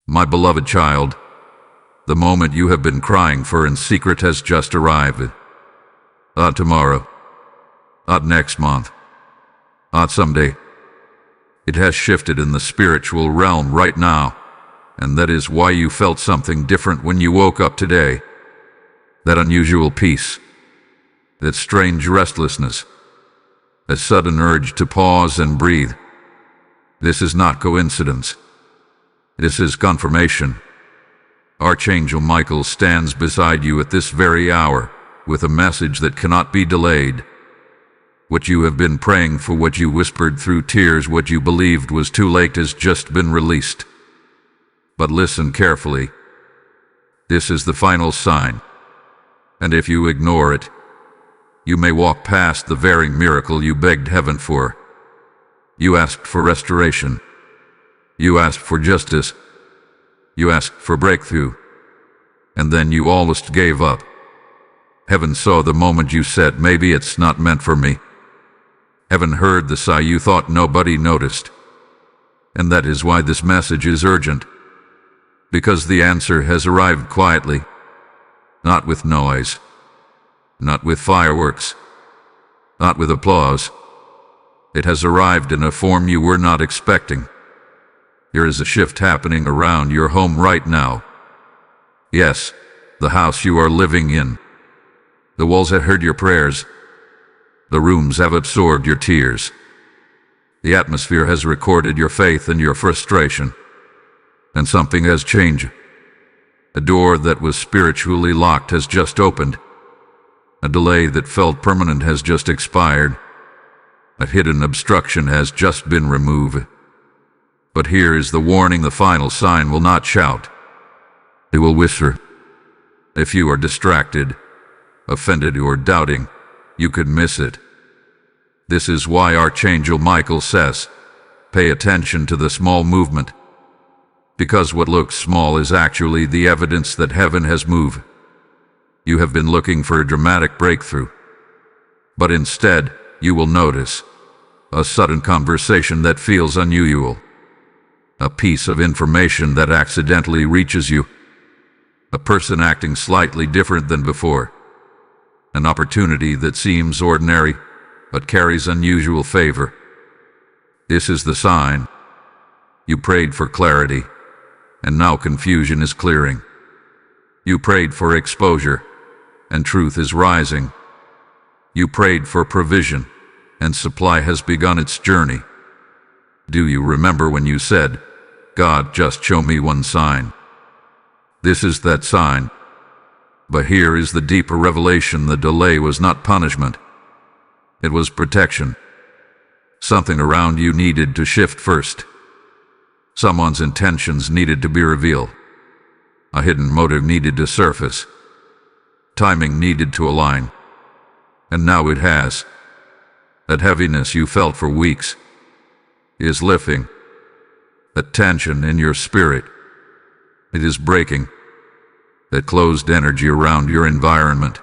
My beloved child, the moment you have been crying for in secret has just arrived. Not tomorrow, not next month, not someday. It has shifted in the spiritual realm right now, and that is why you felt something different when you woke up today. That unusual peace, that strange restlessness, a sudden urge to pause and breathe. This is not coincidence. This is confirmation. Archangel Michael stands beside you at this very hour with a message that cannot be delayed. What you have been praying for, what you whispered through tears, what you believed was too late has just been released. But listen carefully. This is the final sign. And if you ignore it, you may walk past the very miracle you begged heaven for. You asked for restoration. You asked for justice. You asked for breakthrough. And then you almost gave up. Heaven saw the moment you said, maybe it's not meant for me. Heaven heard the sigh you thought nobody noticed. And that is why this message is urgent. Because the answer has arrived quietly. Not with noise, not with fireworks, not with applause. It has arrived in a form you were not expecting. There is a shift happening around your home right now. Yes, the house you are living in. The walls have heard your prayers. The rooms have absorbed your tears. The atmosphere has recorded your faith and your frustration. And something has changed. A door that was spiritually locked has just opened. A delay that felt permanent has just expired. A hidden obstruction has just been removed. But here is the warning: the final sign will not shout. It will whisper. If you are distracted, offended, or doubting, you could miss it. This is why Archangel Michael says, pay attention to the small movement. Because what looks small is actually the evidence that heaven has moved. You have been looking for a dramatic breakthrough. But instead, you will notice a sudden conversation that feels unusual. A piece of information that accidentally reaches you. A person acting slightly different than before. An opportunity that seems ordinary, but carries unusual favor. This is the sign. You prayed for clarity. And now confusion is clearing. You prayed for exposure, and truth is rising. You prayed for provision, and supply has begun its journey. Do you remember when you said, God, just show me one sign? This is that sign. But here is the deeper revelation: the delay was not punishment. It was protection. Something around you needed to shift first. Someone's intentions needed to be revealed. A hidden motive needed to surface. Timing needed to align. And now it has. That heaviness you felt for weeks is lifting. That tension in your spirit, it is breaking. That closed energy around your environment,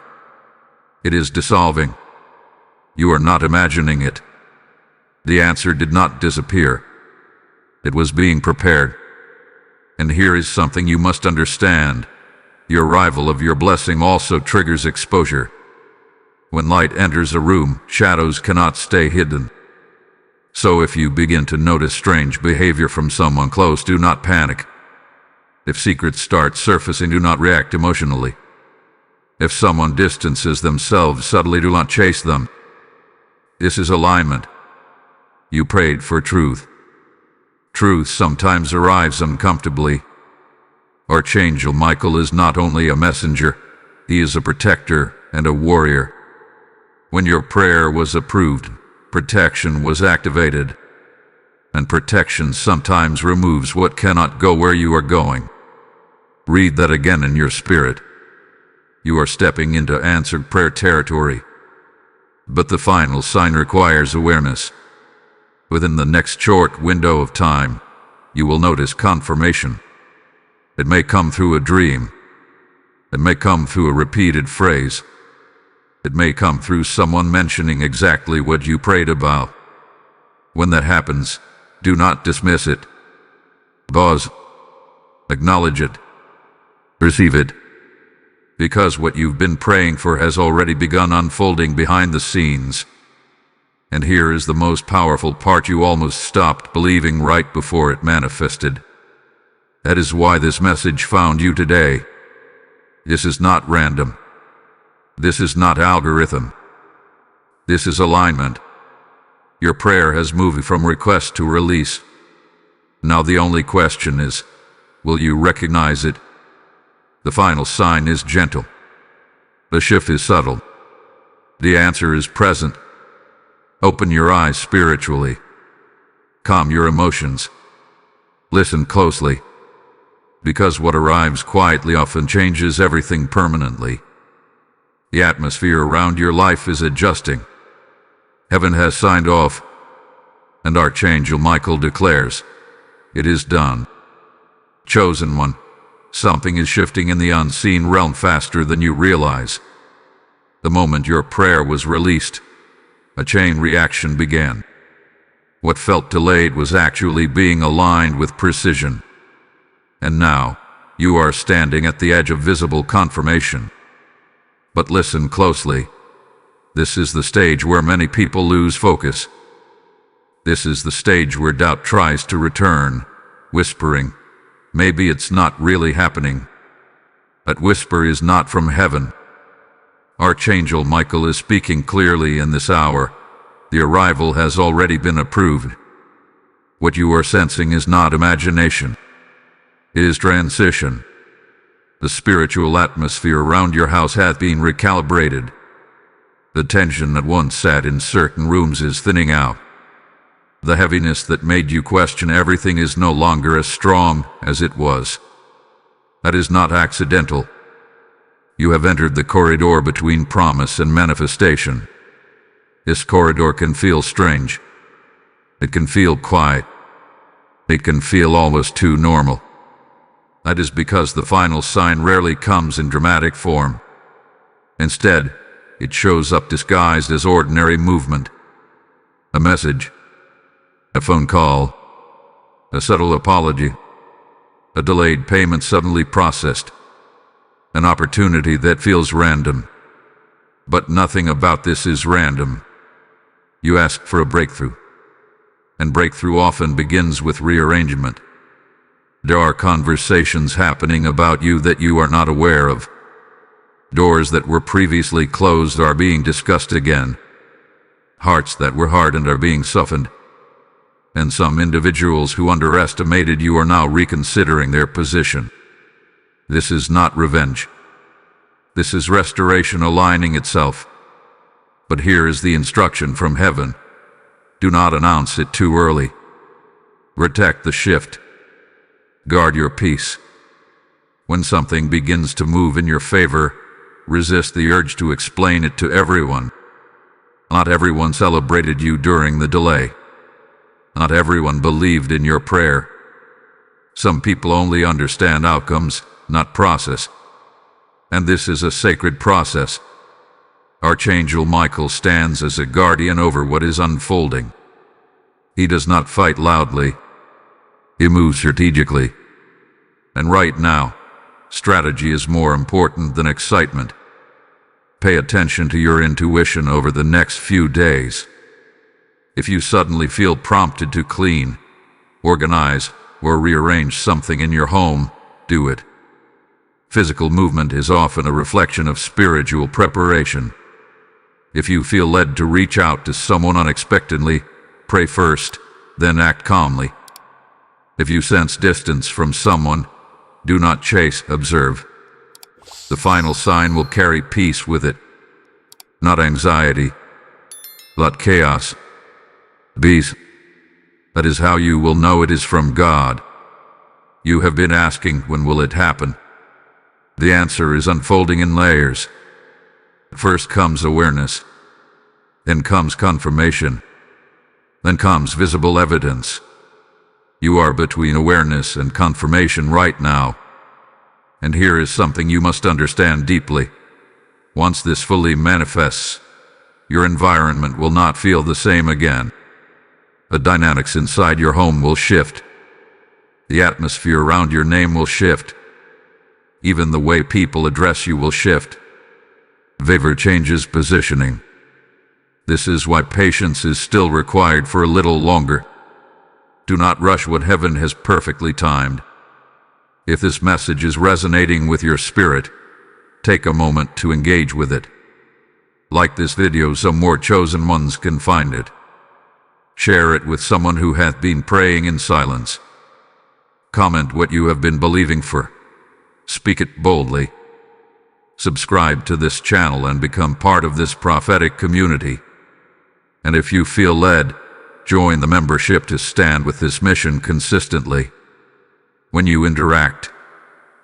it is dissolving. You are not imagining it. The answer did not disappear. It was being prepared. And here is something you must understand. The arrival of your blessing also triggers exposure. When light enters a room, shadows cannot stay hidden. So if you begin to notice strange behavior from someone close, do not panic. If secrets start surfacing, do not react emotionally. If someone distances themselves subtly, do not chase them. This is alignment. You prayed for truth. Truth sometimes arrives uncomfortably. Archangel Michael is not only a messenger, he is a protector and a warrior. When your prayer was approved, protection was activated. And protection sometimes removes what cannot go where you are going. Read that again in your spirit. You are stepping into answered prayer territory. But the final sign requires awareness. Within the next short window of time, you will notice confirmation. It may come through a dream. It may come through a repeated phrase. It may come through someone mentioning exactly what you prayed about. When that happens, do not dismiss it. Pause. Acknowledge it. Receive it. Because what you've been praying for has already begun unfolding behind the scenes. And here is the most powerful part: you almost stopped believing right before it manifested. That is why this message found you today. This is not random. This is not algorithm. This is alignment. Your prayer has moved from request to release. Now the only question is, will you recognize it? The final sign is gentle. The shift is subtle. The answer is present. Open your eyes spiritually. Calm your emotions. Listen closely. Because what arrives quietly often changes everything permanently. The atmosphere around your life is adjusting. Heaven has signed off, and Archangel Michael declares, it is done. Chosen one, something is shifting in the unseen realm faster than you realize. The moment your prayer was released, a chain reaction began. What felt delayed was actually being aligned with precision. And now, you are standing at the edge of visible confirmation. But listen closely. This is the stage where many people lose focus. This is the stage where doubt tries to return, whispering, maybe it's not really happening. That whisper is not from heaven. Archangel Michael is speaking clearly in this hour. The arrival has already been approved. What you are sensing is not imagination. It is transition. The spiritual atmosphere around your house has been recalibrated. The tension that once sat in certain rooms is thinning out. The heaviness that made you question everything is no longer as strong as it was. That is not accidental. You have entered the corridor between promise and manifestation. This corridor can feel strange. It can feel quiet. It can feel almost too normal. That is because the final sign rarely comes in dramatic form. Instead, it shows up disguised as ordinary movement. A message, a phone call, a subtle apology, a delayed payment suddenly processed, an opportunity that feels random. But nothing about this is random. You ask for a breakthrough, and breakthrough often begins with rearrangement. There are conversations happening about you that you are not aware of. Doors that were previously closed are being discussed again. Hearts that were hardened are being softened. And some individuals who underestimated you are now reconsidering their position. This is not revenge. This is restoration aligning itself. But here is the instruction from heaven. Do not announce it too early. Protect the shift. Guard your peace. When something begins to move in your favor, resist the urge to explain it to everyone. Not everyone celebrated you during the delay. Not everyone believed in your prayer. Some people only understand outcomes, not process. And this is a sacred process. Archangel Michael stands as a guardian over what is unfolding. He does not fight loudly. He moves strategically. And right now, strategy is more important than excitement. Pay attention to your intuition over the next few days. If you suddenly feel prompted to clean, organize, or rearrange something in your home, do it. Physical movement is often a reflection of spiritual preparation. If you feel led to reach out to someone unexpectedly, pray first, then act calmly. If you sense distance from someone, do not chase, observe. The final sign will carry peace with it, not anxiety, but chaos. Peace. That is how you will know it is from God. You have been asking, when will it happen? The answer is unfolding in layers. First comes awareness, then comes confirmation, then comes visible evidence. You are between awareness and confirmation right now. And here is something you must understand deeply. Once this fully manifests, your environment will not feel the same again. The dynamics inside your home will shift. The atmosphere around your name will shift. Even the way people address you will shift. Favor changes positioning. This is why patience is still required for a little longer. Do not rush what heaven has perfectly timed. If this message is resonating with your spirit, take a moment to engage with it. Like this video so more chosen ones can find it. Share it with someone who hath been praying in silence. Comment what you have been believing for. Speak it boldly. Subscribe to this channel and become part of this prophetic community. And if you feel led, join the membership to stand with this mission consistently. When you interact,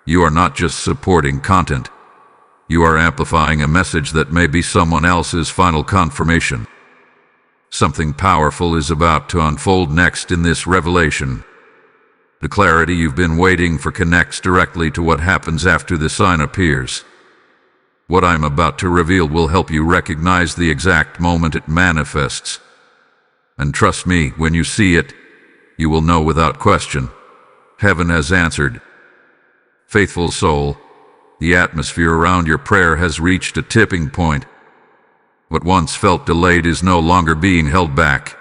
you are not just supporting content. You are amplifying a message that may be someone else's final confirmation. Something powerful is about to unfold next in this revelation. The clarity you've been waiting for connects directly to what happens after the sign appears. What I'm about to reveal will help you recognize the exact moment it manifests. And trust me, when you see it, you will know without question. Heaven has answered. Faithful soul, the atmosphere around your prayer has reached a tipping point. What once felt delayed is no longer being held back.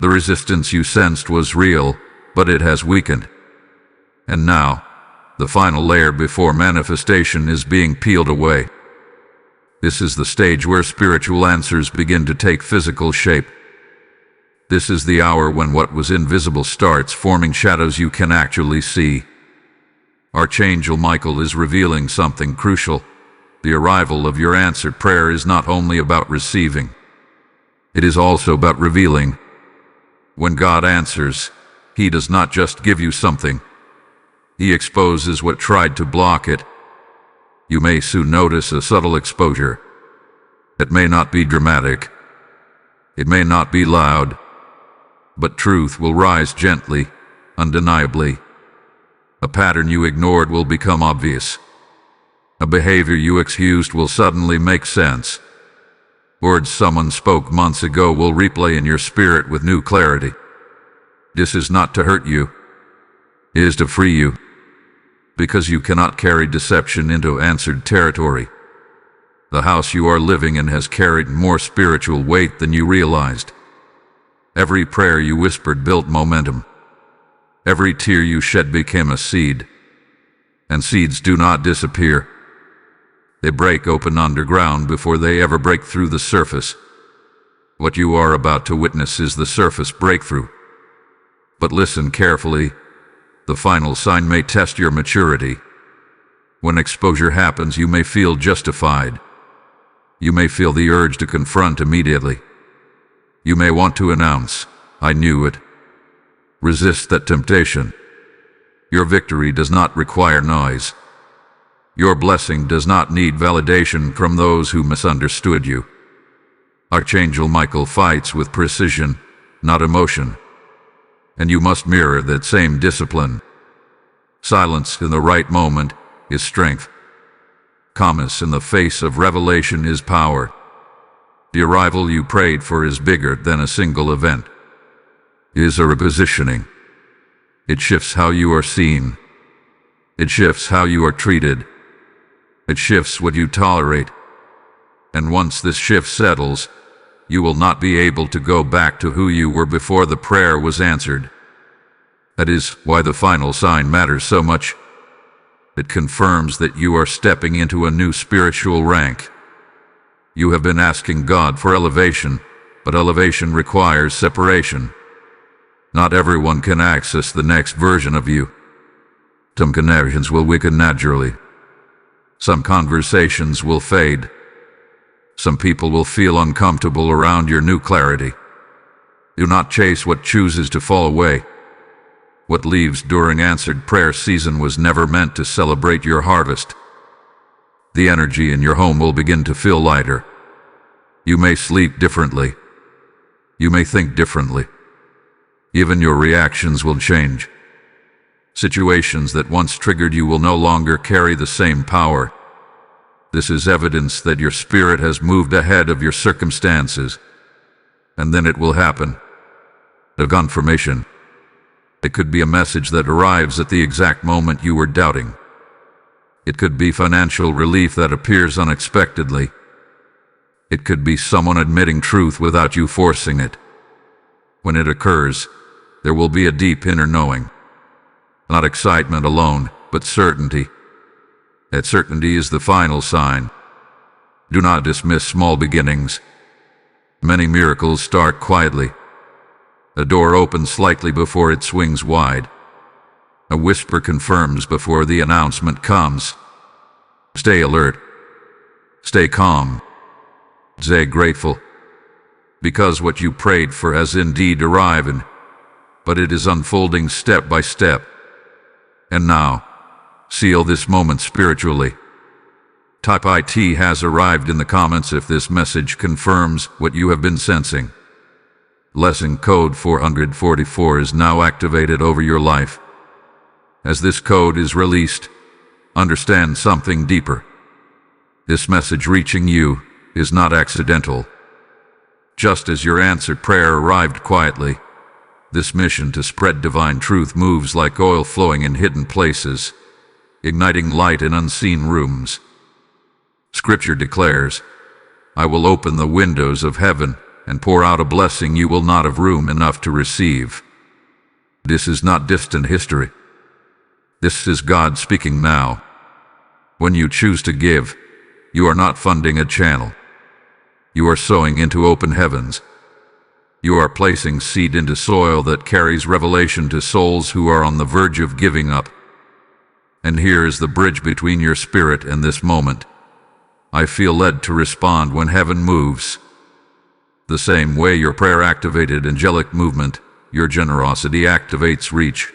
The resistance you sensed was real, but it has weakened. And now, the final layer before manifestation is being peeled away. This is the stage where spiritual answers begin to take physical shape. This is the hour when what was invisible starts forming shadows you can actually see. Archangel Michael is revealing something crucial. The arrival of your answered prayer is not only about receiving, it is also about revealing. When God answers, He does not just give you something. He exposes what tried to block it. You may soon notice a subtle exposure. It may not be dramatic. It may not be loud. But truth will rise gently, undeniably. A pattern you ignored will become obvious. A behavior you excused will suddenly make sense. Words someone spoke months ago will replay in your spirit with new clarity. This is not to hurt you. It is to free you. Because you cannot carry deception into answered territory. The house you are living in has carried more spiritual weight than you realized. Every prayer you whispered built momentum. Every tear you shed became a seed. And seeds do not disappear. They break open underground before they ever break through the surface. What you are about to witness is the surface breakthrough. But listen carefully. The final sign may test your maturity. When exposure happens, you may feel justified. You may feel the urge to confront immediately. You may want to announce, "I knew it." Resist that temptation. Your victory does not require noise. Your blessing does not need validation from those who misunderstood you. Archangel Michael fights with precision, not emotion. And you must mirror that same discipline. Silence in the right moment is strength. Calmness in the face of revelation is power. The arrival you prayed for is bigger than a single event. It is a repositioning. It shifts how you are seen. It shifts how you are treated. It shifts what you tolerate. And once this shift settles, you will not be able to go back to who you were before the prayer was answered. That is why the final sign matters so much. It confirms that you are stepping into a new spiritual rank. You have been asking God for elevation, but elevation requires separation. Not everyone can access the next version of you. Some connections will weaken naturally. Some conversations will fade. Some people will feel uncomfortable around your new clarity. Do not chase what chooses to fall away. What leaves during answered prayer season was never meant to celebrate your harvest. The energy in your home will begin to feel lighter. You may sleep differently. You may think differently. Even your reactions will change. Situations that once triggered you will no longer carry the same power. This is evidence that your spirit has moved ahead of your circumstances. And then it will happen. The confirmation. It could be a message that arrives at the exact moment you were doubting. It could be financial relief that appears unexpectedly. It could be someone admitting truth without you forcing it. When it occurs, there will be a deep inner knowing. Not excitement alone, but certainty. That certainty is the final sign. Do not dismiss small beginnings. Many miracles start quietly. A door opens slightly before it swings wide. A whisper confirms before the announcement comes. Stay alert. Stay calm. Stay grateful. Because what you prayed for has indeed arrived, but it is unfolding step by step. And now, seal this moment spiritually. Type "IT has arrived" in the comments if this message confirms what you have been sensing. Lesson code 444 is now activated over your life. As this code is released, understand something deeper. This message reaching you is not accidental. Just as your answered prayer arrived quietly, this mission to spread divine truth moves like oil flowing in hidden places, igniting light in unseen rooms. Scripture declares, "I will open the windows of heaven and pour out a blessing you will not have room enough to receive." This is not distant history. This is God speaking now. When you choose to give, you are not funding a channel. You are sowing into open heavens. You are placing seed into soil that carries revelation to souls who are on the verge of giving up. And here is the bridge between your spirit and this moment. I feel led to respond when heaven moves. The same way your prayer activated angelic movement, your generosity activates reach.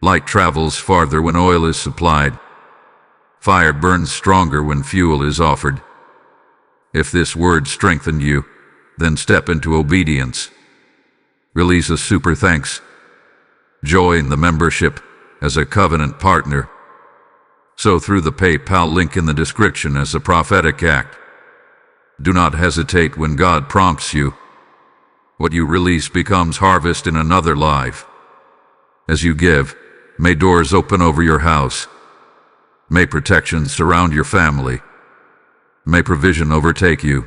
Light travels farther when oil is supplied. Fire burns stronger when fuel is offered. If this word strengthened you, then step into obedience. Release a super thanks. Join the membership as a covenant partner. So through the PayPal link in the description as a prophetic act. Do not hesitate when God prompts you. What you release becomes harvest in another life. As you give, may doors open over your house. May protection surround your family. May provision overtake you.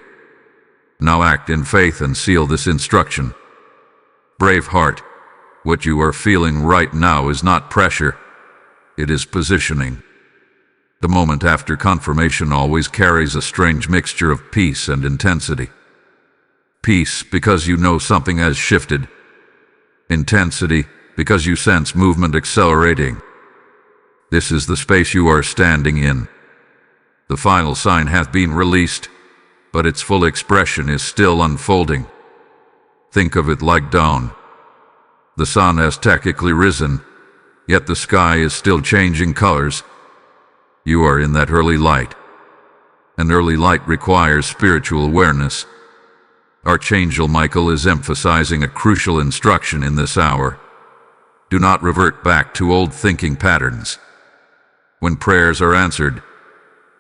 Now act in faith and seal this instruction. Brave heart, what you are feeling right now is not pressure. It is positioning. The moment after confirmation always carries a strange mixture of peace and intensity. Peace because you know something has shifted. Intensity because you sense movement accelerating. This is the space you are standing in. The final sign hath been released, but its full expression is still unfolding. Think of it like dawn. The sun has technically risen, yet the sky is still changing colors. You are in that early light. And early light requires spiritual awareness. Archangel Michael is emphasizing a crucial instruction in this hour. Do not revert back to old thinking patterns. When prayers are answered,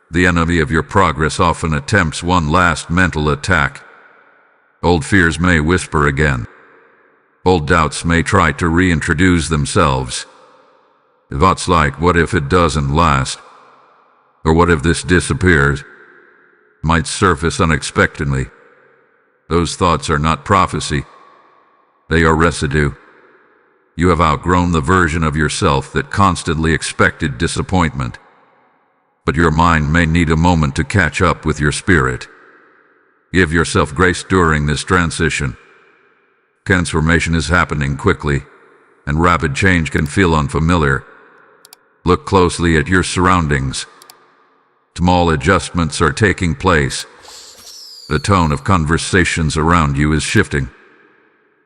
the enemy of your progress often attempts one last mental attack. Old fears may whisper again. Old doubts may try to reintroduce themselves. Thoughts like, what if it doesn't last? Or what if this disappears? Might surface unexpectedly. Those thoughts are not prophecy. They are residue. You have outgrown the version of yourself that constantly expected disappointment. But your mind may need a moment to catch up with your spirit. Give yourself grace during this transition. Transformation is happening quickly, and rapid change can feel unfamiliar. Look closely at your surroundings. Small adjustments are taking place. The tone of conversations around you is shifting.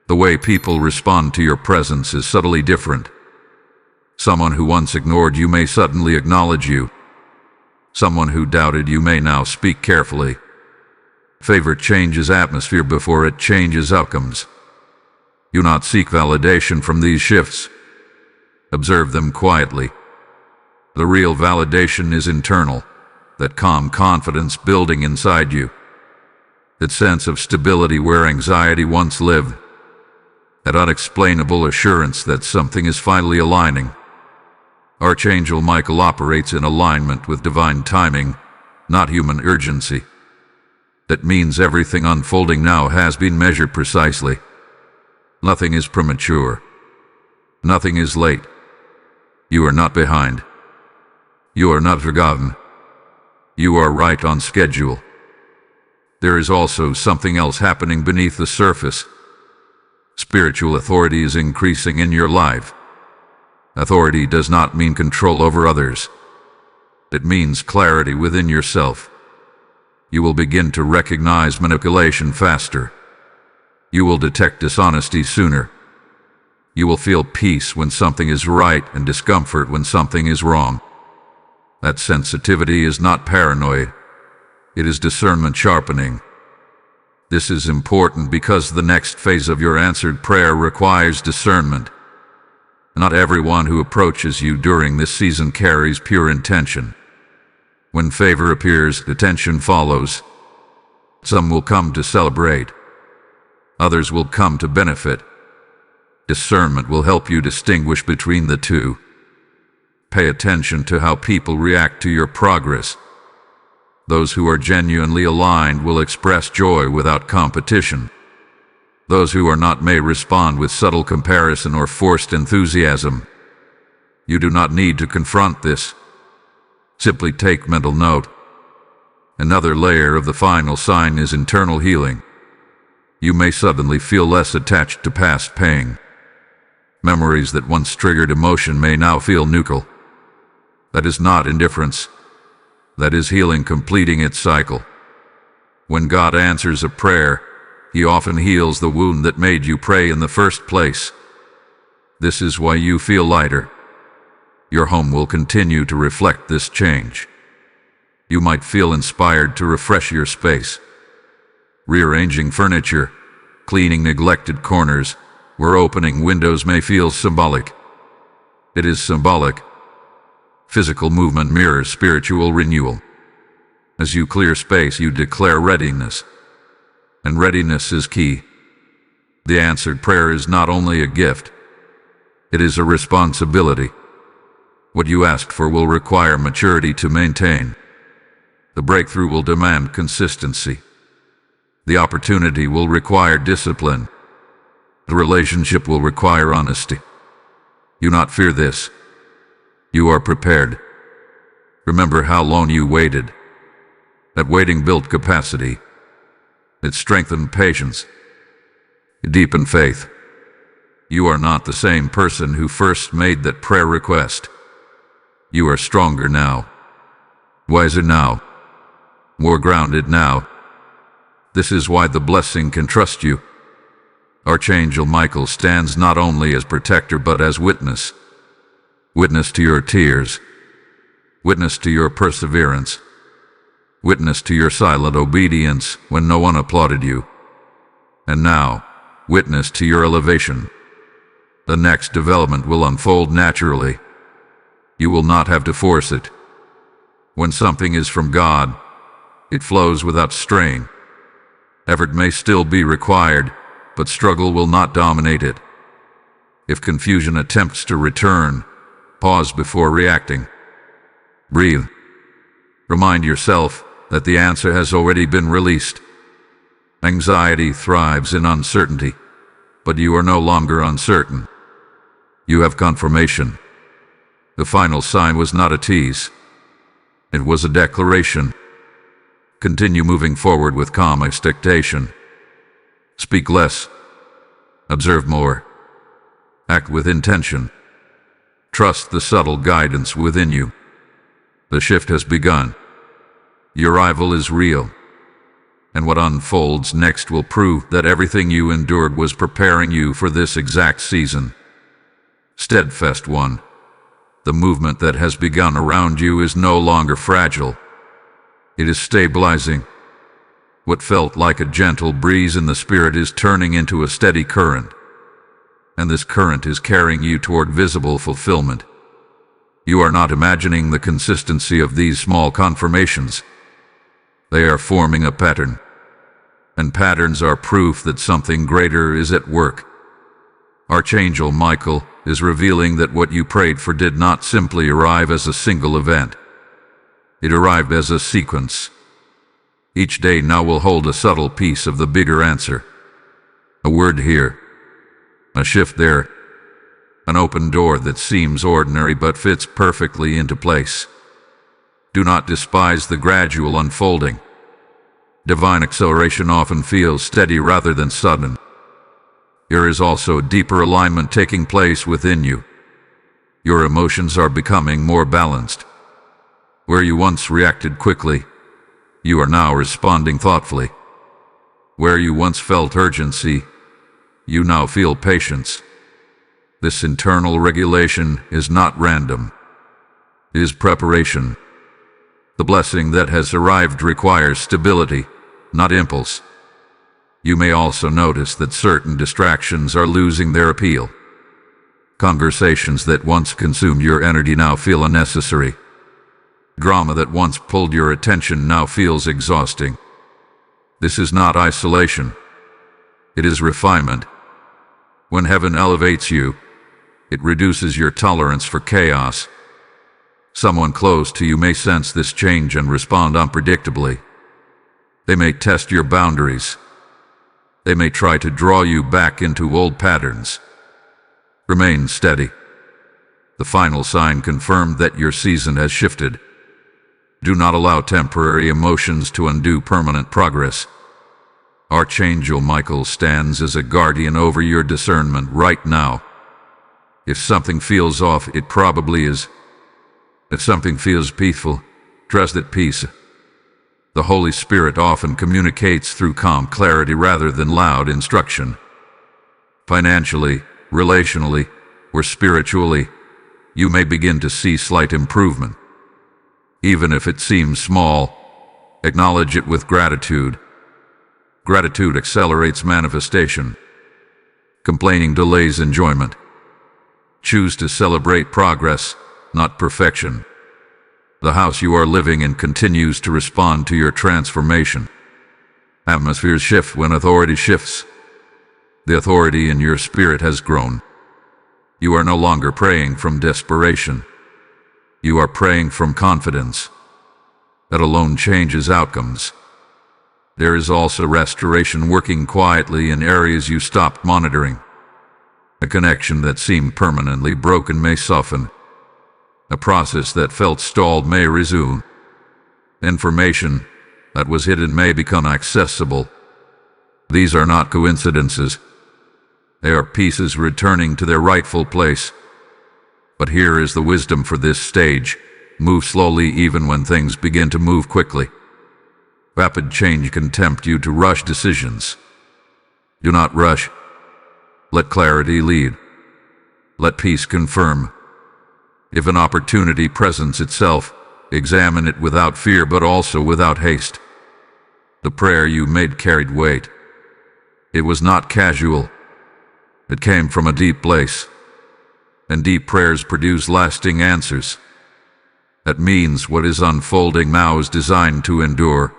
The way people respond to your presence is subtly different. Someone who once ignored you may suddenly acknowledge you. Someone who doubted you may now speak carefully. Favor changes atmosphere before it changes outcomes. Do not seek validation from these shifts. Observe them quietly. The real validation is internal. That calm confidence building inside you. That sense of stability where anxiety once lived. that unexplainable assurance that something is finally aligning. Archangel Michael operates in alignment with divine timing, not human urgency. That means everything unfolding now has been measured precisely. Nothing is premature. Nothing is late. You are not behind. You are not forgotten. You are right on schedule. There is also something else happening beneath the surface. Spiritual authority is increasing in your life. Authority does not mean control over others. It means clarity within yourself. You will begin to recognize manipulation faster. You will detect dishonesty sooner. You will feel peace when something is right and discomfort when something is wrong. That sensitivity is not paranoia. It is discernment sharpening. This is important because the next phase of your answered prayer requires discernment. Not everyone who approaches you during this season carries pure intention. When favor appears, attention follows. Some will come to celebrate. Others will come to benefit. Discernment will help you distinguish between the two. Pay attention to how people react to your progress. Those who are genuinely aligned will express joy without competition. Those who are not may respond with subtle comparison or forced enthusiasm. You do not need to confront this. Simply take mental note. Another layer of the final sign is internal healing. You may suddenly feel less attached to past pain. Memories that once triggered emotion may now feel neutral. That is not indifference. That is healing completing its cycle. When God answers a prayer, He often heals the wound that made you pray in the first place. This is why you feel lighter. Your home will continue to reflect this change. You might feel inspired to refresh your space. Rearranging furniture, cleaning neglected corners, or opening windows may feel symbolic. It is symbolic. Physical movement mirrors spiritual renewal. As you clear space, you declare readiness. And readiness is key. The answered prayer is not only a gift, it is a responsibility. What you asked for will require maturity to maintain. The breakthrough will demand consistency. The opportunity will require discipline. The relationship will require honesty. You not fear this. You are prepared. Remember how long you waited. That waiting built capacity. It strengthened patience. It deepened faith. You are not the same person who first made that prayer request. You are stronger now. Wiser now. More grounded now. This is why the blessing can trust you. Archangel Michael stands not only as protector but as witness. Witness to your tears. Witness to your perseverance. Witness to your silent obedience when no one applauded you. And now, witness to your elevation. The next development will unfold naturally. You will not have to force it. When something is from God, it flows without strain. Effort may still be required, but struggle will not dominate it. If confusion attempts to return, pause before reacting. Breathe. Remind yourself that the answer has already been released. Anxiety thrives in uncertainty, but you are no longer uncertain. You have confirmation. The final sign was not a tease. It was a declaration. Continue moving forward with calm expectation. Speak less. Observe more. Act with intention. Trust the subtle guidance within you. The shift has begun. Your arrival is real. And what unfolds next will prove that everything you endured was preparing you for this exact season. Steadfast one. The movement that has begun around you is no longer fragile. It is stabilizing. What felt like a gentle breeze in the spirit is turning into a steady current. And this current is carrying you toward visible fulfillment. You are not imagining the consistency of these small confirmations. They are forming a pattern. And patterns are proof that something greater is at work. Archangel Michael is revealing that what you prayed for did not simply arrive as a single event. It arrived as a sequence. Each day now will hold a subtle piece of the bigger answer. A word here, a shift there, an open door that seems ordinary but fits perfectly into place. Do not despise the gradual unfolding. Divine acceleration often feels steady rather than sudden. There is also deeper alignment taking place within you. Your emotions are becoming more balanced. Where you once reacted quickly, you are now responding thoughtfully. Where you once felt urgency, you now feel patience. This internal regulation is not random. It is preparation. The blessing that has arrived requires stability, not impulse. You may also notice that certain distractions are losing their appeal. Conversations that once consumed your energy now feel unnecessary. Drama that once pulled your attention now feels exhausting. This is not isolation. It is refinement. When heaven elevates you, it reduces your tolerance for chaos. Someone close to you may sense this change and respond unpredictably. They may test your boundaries. They may try to draw you back into old patterns. Remain steady. The final sign confirmed that your season has shifted. Do not allow temporary emotions to undo permanent progress. Archangel Michael stands as a guardian over your discernment right now. If something feels off, it probably is. If something feels peaceful, trust that peace. The Holy Spirit often communicates through calm clarity rather than loud instruction. Financially, relationally, or spiritually, you may begin to see slight improvement. Even if it seems small, acknowledge it with gratitude. Gratitude accelerates manifestation. Complaining delays enjoyment. Choose to celebrate progress, not perfection. The house you are living in continues to respond to your transformation. Atmospheres shift when authority shifts. The authority in your spirit has grown. You are no longer praying from desperation. You are praying from confidence. That alone changes outcomes. There is also restoration working quietly in areas you stopped monitoring. A connection that seemed permanently broken may soften. A process that felt stalled may resume. Information that was hidden may become accessible. These are not coincidences. They are pieces returning to their rightful place. But here is the wisdom for this stage. Move slowly even when things begin to move quickly. Rapid change can tempt you to rush decisions. Do not rush. Let clarity lead. Let peace confirm. If an opportunity presents itself, examine it without fear but also without haste. The prayer you made carried weight. It was not casual. It came from a deep place. And deep prayers produce lasting answers. That means what is unfolding now is designed to endure,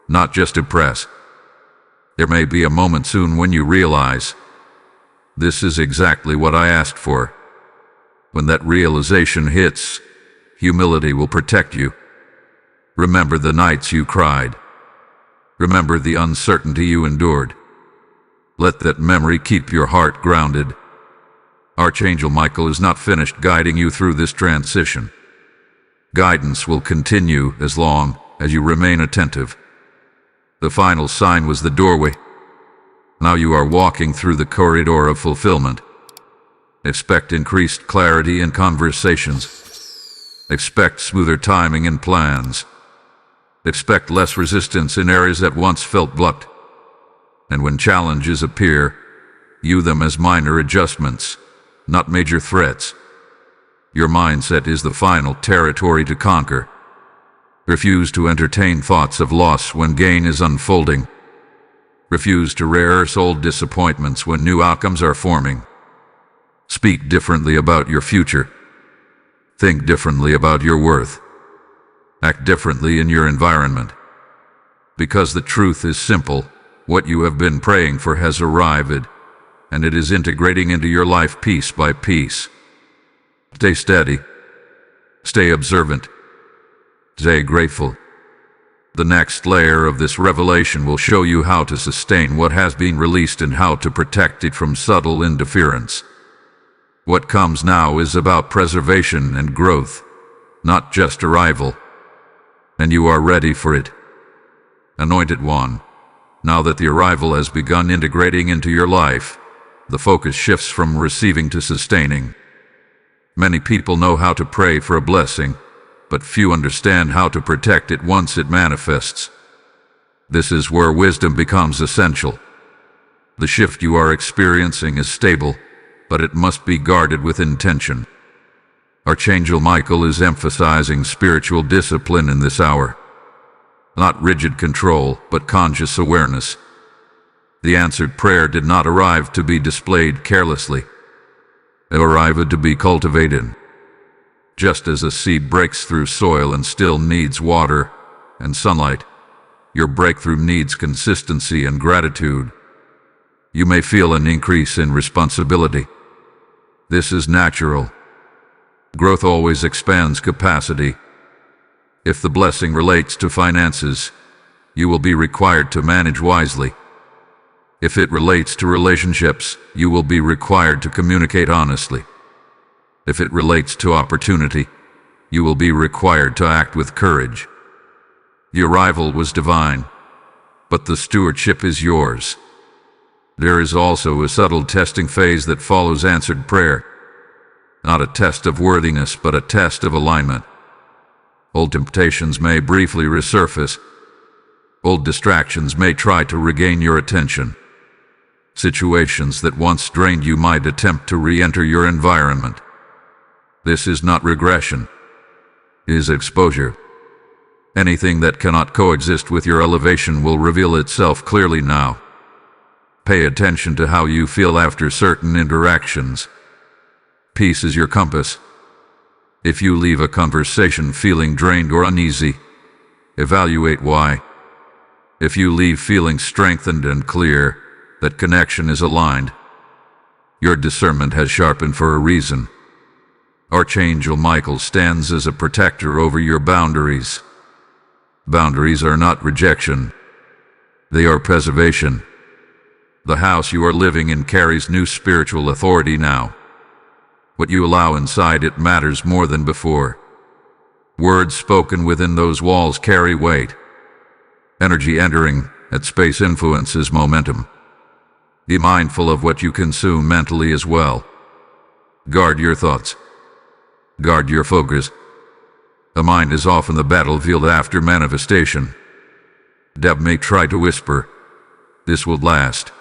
not just impress. There may be a moment soon when you realize, this is exactly what I asked for. When that realization hits, humility will protect you. Remember the nights you cried. Remember the uncertainty you endured. Let that memory keep your heart grounded. Archangel Michael is not finished guiding you through this transition. Guidance will continue as long as you remain attentive. The final sign was the doorway. Now you are walking through the corridor of fulfillment. Expect increased clarity in conversations. Expect smoother timing in plans. Expect less resistance in areas that once felt blocked. And when challenges appear, view them as minor adjustments, not major threats. Your mindset is the final territory to conquer. Refuse to entertain thoughts of loss when gain is unfolding. Refuse to rehearse old disappointments when new outcomes are forming. Speak differently about your future. Think differently about your worth. Act differently in your environment. Because the truth is simple, what you have been praying for has arrived. and it is integrating into your life piece by piece. Stay steady. Stay observant. Stay grateful. The next layer of this revelation will show you how to sustain what has been released and how to protect it from subtle interference. What comes now is about preservation and growth, not just arrival. And you are ready for it. Anointed One, now that the arrival has begun integrating into your life, the focus shifts from receiving to sustaining. Many people know how to pray for a blessing, but few understand how to protect it once it manifests. This is where wisdom becomes essential. The shift you are experiencing is stable, but it must be guarded with intention. Archangel Michael is emphasizing spiritual discipline in this hour. Not rigid control, but conscious awareness. The answered prayer did not arrive to be displayed carelessly. It arrived to be cultivated. Just as a seed breaks through soil and still needs water and sunlight, your breakthrough needs consistency and gratitude. You may feel an increase in responsibility. This is natural. Growth always expands capacity. If the blessing relates to finances, you will be required to manage wisely. If it relates to relationships, you will be required to communicate honestly. If it relates to opportunity, you will be required to act with courage. The arrival was divine, but the stewardship is yours. There is also a subtle testing phase that follows answered prayer. Not a test of worthiness, but a test of alignment. Old temptations may briefly resurface. Old distractions may try to regain your attention. Situations that once drained you might attempt to re-enter your environment. This is not regression. It is exposure. Anything that cannot coexist with your elevation will reveal itself clearly now. Pay attention to how you feel after certain interactions. Peace is your compass. If you leave a conversation feeling drained or uneasy, evaluate why. If you leave feeling strengthened and clear, that connection is aligned. Your discernment has sharpened for a reason. Archangel Michael stands as a protector over your boundaries. Boundaries are not rejection. They are preservation. The house you are living in carries new spiritual authority now. What you allow inside it matters more than before. Words spoken within those walls carry weight. Energy entering at space influences momentum. Be mindful of what you consume mentally as well. Guard your thoughts. Guard your focus. The mind is often the battlefield after manifestation. Deb may try to whisper. This will last.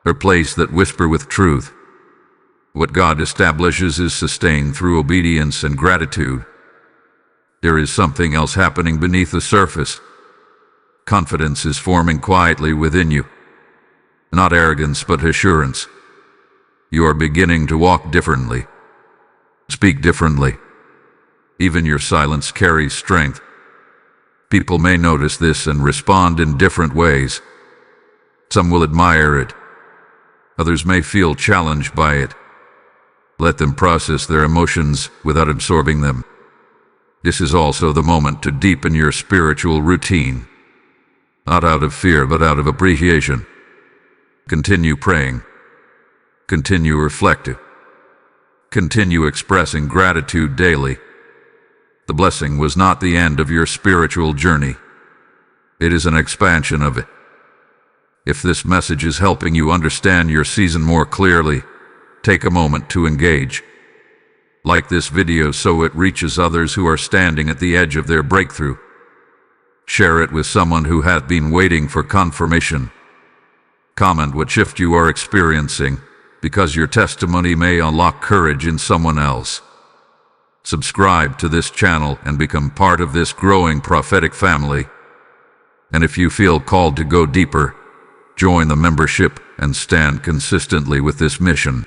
Replace that whisper with truth. What God establishes is sustained through obedience and gratitude. There is something else happening beneath the surface. Confidence is forming quietly within you. Not arrogance, but assurance. You are beginning to walk differently. Speak differently. Even your silence carries strength. People may notice this and respond in different ways. Some will admire it. Others may feel challenged by it. Let them process their emotions without absorbing them. This is also the moment to deepen your spiritual routine. Not out of fear, but out of appreciation. Continue praying. Continue reflecting. Continue expressing gratitude daily. The blessing was not the end of your spiritual journey. It is an expansion of it. If this message is helping you understand your season more clearly, take a moment to engage. Like this video so it reaches others who are standing at the edge of their breakthrough. Share it with someone who has been waiting for confirmation. Comment what shift you are experiencing, because your testimony may unlock courage in someone else. Subscribe to this channel and become part of this growing prophetic family. And if you feel called to go deeper, join the membership and stand consistently with this mission.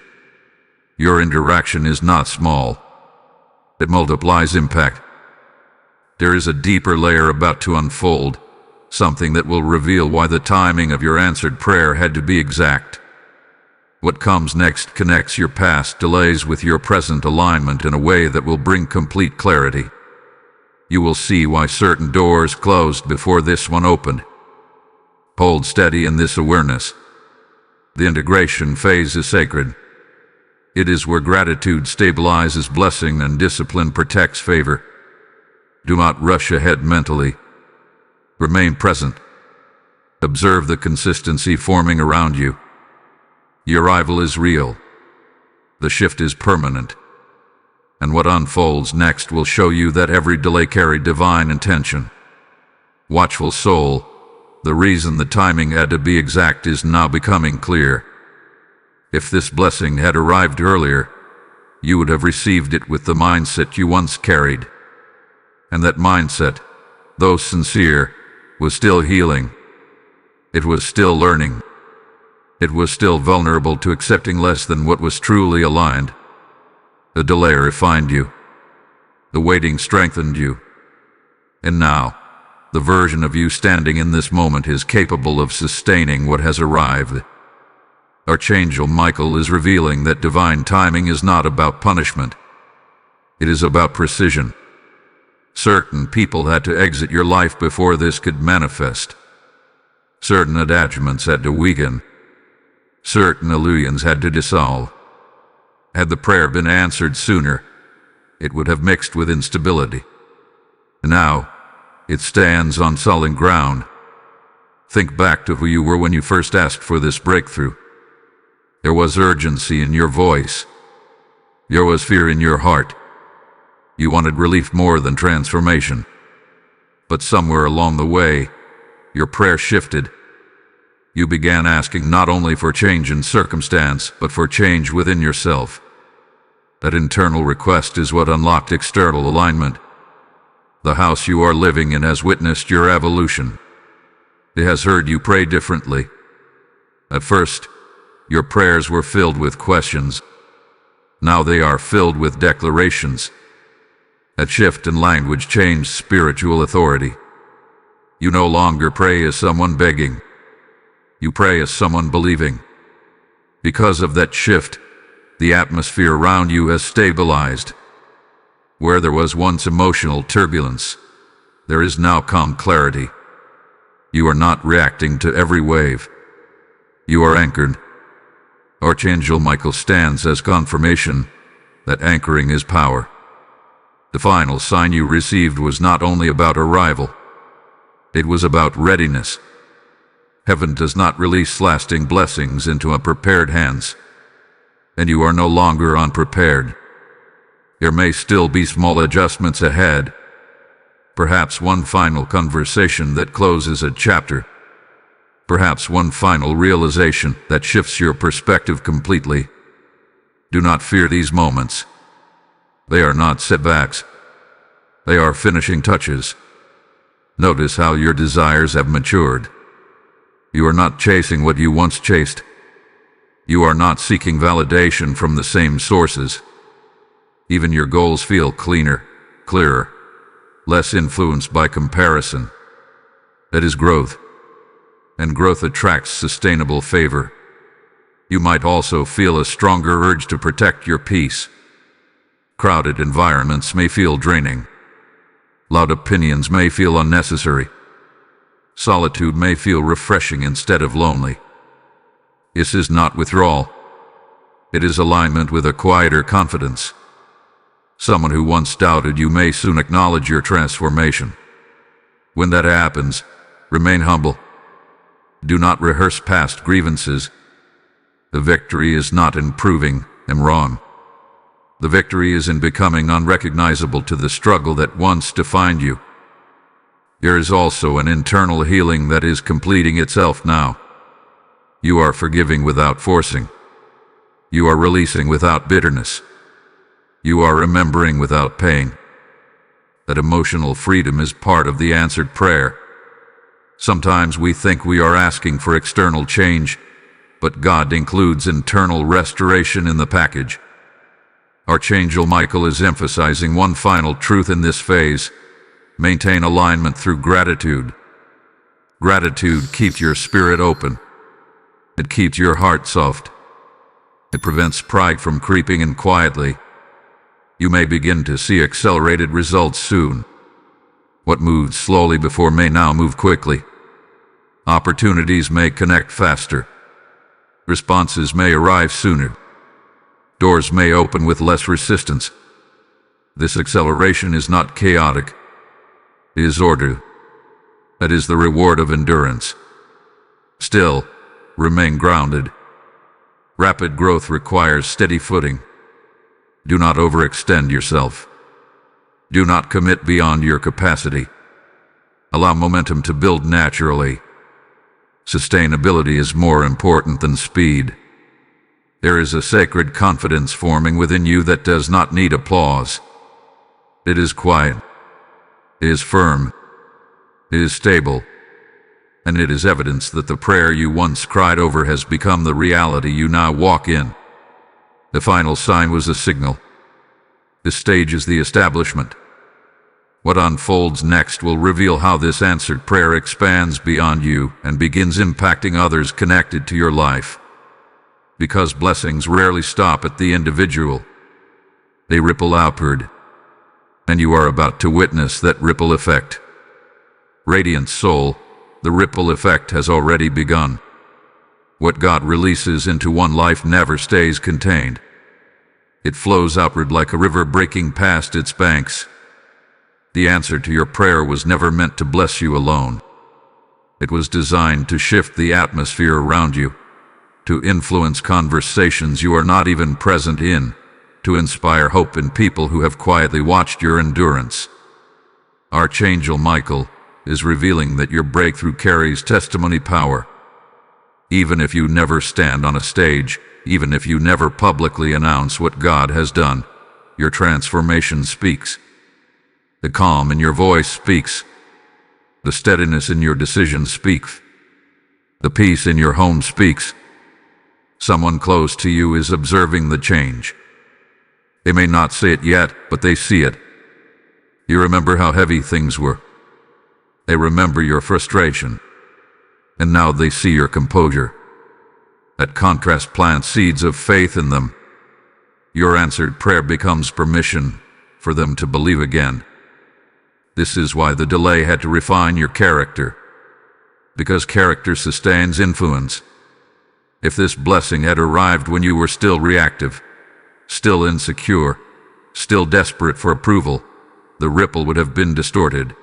Your interaction is not small. It multiplies impact. There is a deeper layer about to unfold, something that will reveal why the timing of your answered prayer had to be exact. What comes next connects your past delays with your present alignment in a way that will bring complete clarity. You will see why certain doors closed before this one opened. Hold steady in this awareness. The integration phase is sacred. It is where gratitude stabilizes blessing and discipline protects favor. Do not rush ahead mentally. Remain present. Observe the consistency forming around you. Your arrival is real. The shift is permanent. And what unfolds next will show you that every delay carried divine intention. Watchful soul, the reason the timing had to be exact is now becoming clear. If this blessing had arrived earlier, you would have received it with the mindset you once carried. And that mindset, though sincere, was still healing. It was still learning. It was still vulnerable to accepting less than what was truly aligned. The delay refined you. The waiting strengthened you. And now, the version of you standing in this moment is capable of sustaining what has arrived. Archangel Michael is revealing that divine timing is not about punishment. It is about precision. Certain people had to exit your life before this could manifest. Certain attachments had to weaken. Certain illusions had to dissolve. Had the prayer been answered sooner, it would have mixed with instability. Now, it stands on solid ground. Think back to who you were when you first asked for this breakthrough. There was urgency in your voice. There was fear in your heart. You wanted relief more than transformation. But somewhere along the way, your prayer shifted. You began asking not only for change in circumstance, but for change within yourself. That internal request is what unlocked external alignment. The house you are living in has witnessed your evolution. It has heard you pray differently. At first, your prayers were filled with questions. Now they are filled with declarations. That shift in language changed spiritual authority. You no longer pray as someone begging. You pray as someone believing. Because of that shift, the atmosphere around you has stabilized. Where there was once emotional turbulence, there is now calm clarity. You are not reacting to every wave. You are anchored. Archangel Michael stands as confirmation that anchoring is power. The final sign you received was not only about arrival, it was about readiness. Heaven does not release lasting blessings into unprepared hands, and you are no longer unprepared. There may still be small adjustments ahead, perhaps one final conversation that closes a chapter, perhaps one final realization that shifts your perspective completely. Do not fear these moments. They are not setbacks. They are finishing touches. Notice how your desires have matured. You are not chasing what you once chased. You are not seeking validation from the same sources. Even your goals feel cleaner, clearer, less influenced by comparison. That is growth. And growth attracts sustainable favor. You might also feel a stronger urge to protect your peace. Crowded environments may feel draining. Loud opinions may feel unnecessary. Solitude may feel refreshing instead of lonely. This is not withdrawal. It is alignment with a quieter confidence. Someone who once doubted you may soon acknowledge your transformation. When that happens, remain humble. Do not rehearse past grievances. The victory is not in proving them wrong. The victory is in becoming unrecognizable to the struggle that once defined you. There is also an internal healing that is completing itself now. You are forgiving without forcing. You are releasing without bitterness. You are remembering without pain. That emotional freedom is part of the answered prayer. Sometimes we think we are asking for external change, but God includes internal restoration in the package. Archangel Michael is emphasizing one final truth in this phase. Maintain alignment through gratitude. Gratitude keeps your spirit open. It keeps your heart soft. It prevents pride from creeping in quietly. You may begin to see accelerated results soon. What moved slowly before may now move quickly. Opportunities may connect faster. Responses may arrive sooner. Doors may open with less resistance. This acceleration is not chaotic. It is order. That is the reward of endurance. Still, remain grounded. Rapid growth requires steady footing. Do not overextend yourself. Do not commit beyond your capacity. Allow momentum to build naturally. Sustainability is more important than speed. There is a sacred confidence forming within you that does not need applause. It is quiet. It is firm. It is stable. And it is evidence that the prayer you once cried over has become the reality you now walk in. The final sign was a signal. This stage is the establishment. What unfolds next will reveal how this answered prayer expands beyond you and begins impacting others connected to your life. Because blessings rarely stop at the individual. They ripple outward. And you are about to witness that ripple effect. Radiant soul, the ripple effect has already begun. What God releases into one life never stays contained. It flows outward like a river breaking past its banks. The answer to your prayer was never meant to bless you alone. It was designed to shift the atmosphere around you, to influence conversations you are not even present in, to inspire hope in people who have quietly watched your endurance. Archangel Michael is revealing that your breakthrough carries testimony power. Even if you never stand on a stage, even if you never publicly announce what God has done, your transformation speaks. The calm in your voice speaks. The steadiness in your decisions speaks. The peace in your home speaks. Someone close to you is observing the change. They may not see it yet, but they see it. You remember how heavy things were. They remember your frustration. And now they see your composure. That contrast plants seeds of faith in them. Your answered prayer becomes permission for them to believe again. This is why the delay had to refine your character. Because character sustains influence. If this blessing had arrived when you were still reactive, still insecure, still desperate for approval, the ripple would have been distorted.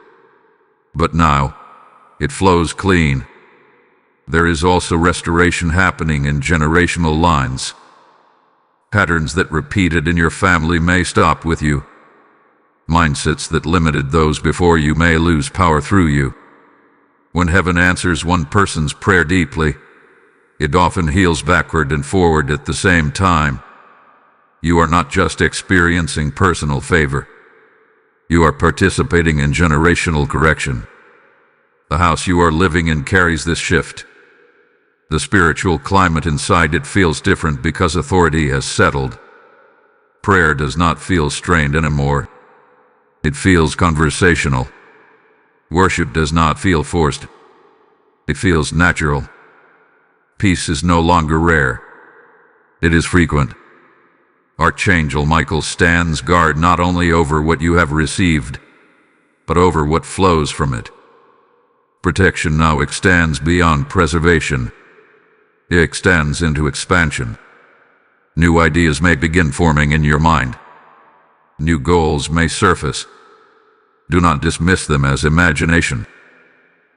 But now, it flows clean. There is also restoration happening in generational lines. Patterns that repeated in your family may stop with you. Mindsets that limited those before you may lose power through you. When heaven answers one person's prayer deeply, it often heals backward and forward at the same time. You are not just experiencing personal favor. You are participating in generational correction. The house you are living in carries this shift. The spiritual climate inside it feels different because authority has settled. Prayer does not feel strained anymore. It feels conversational. Worship does not feel forced. It feels natural. Peace is no longer rare. It is frequent. Archangel Michael stands guard not only over what you have received, but over what flows from it. Protection now extends beyond preservation. It extends into expansion. New ideas may begin forming in your mind. New goals may surface. Do not dismiss them as imagination.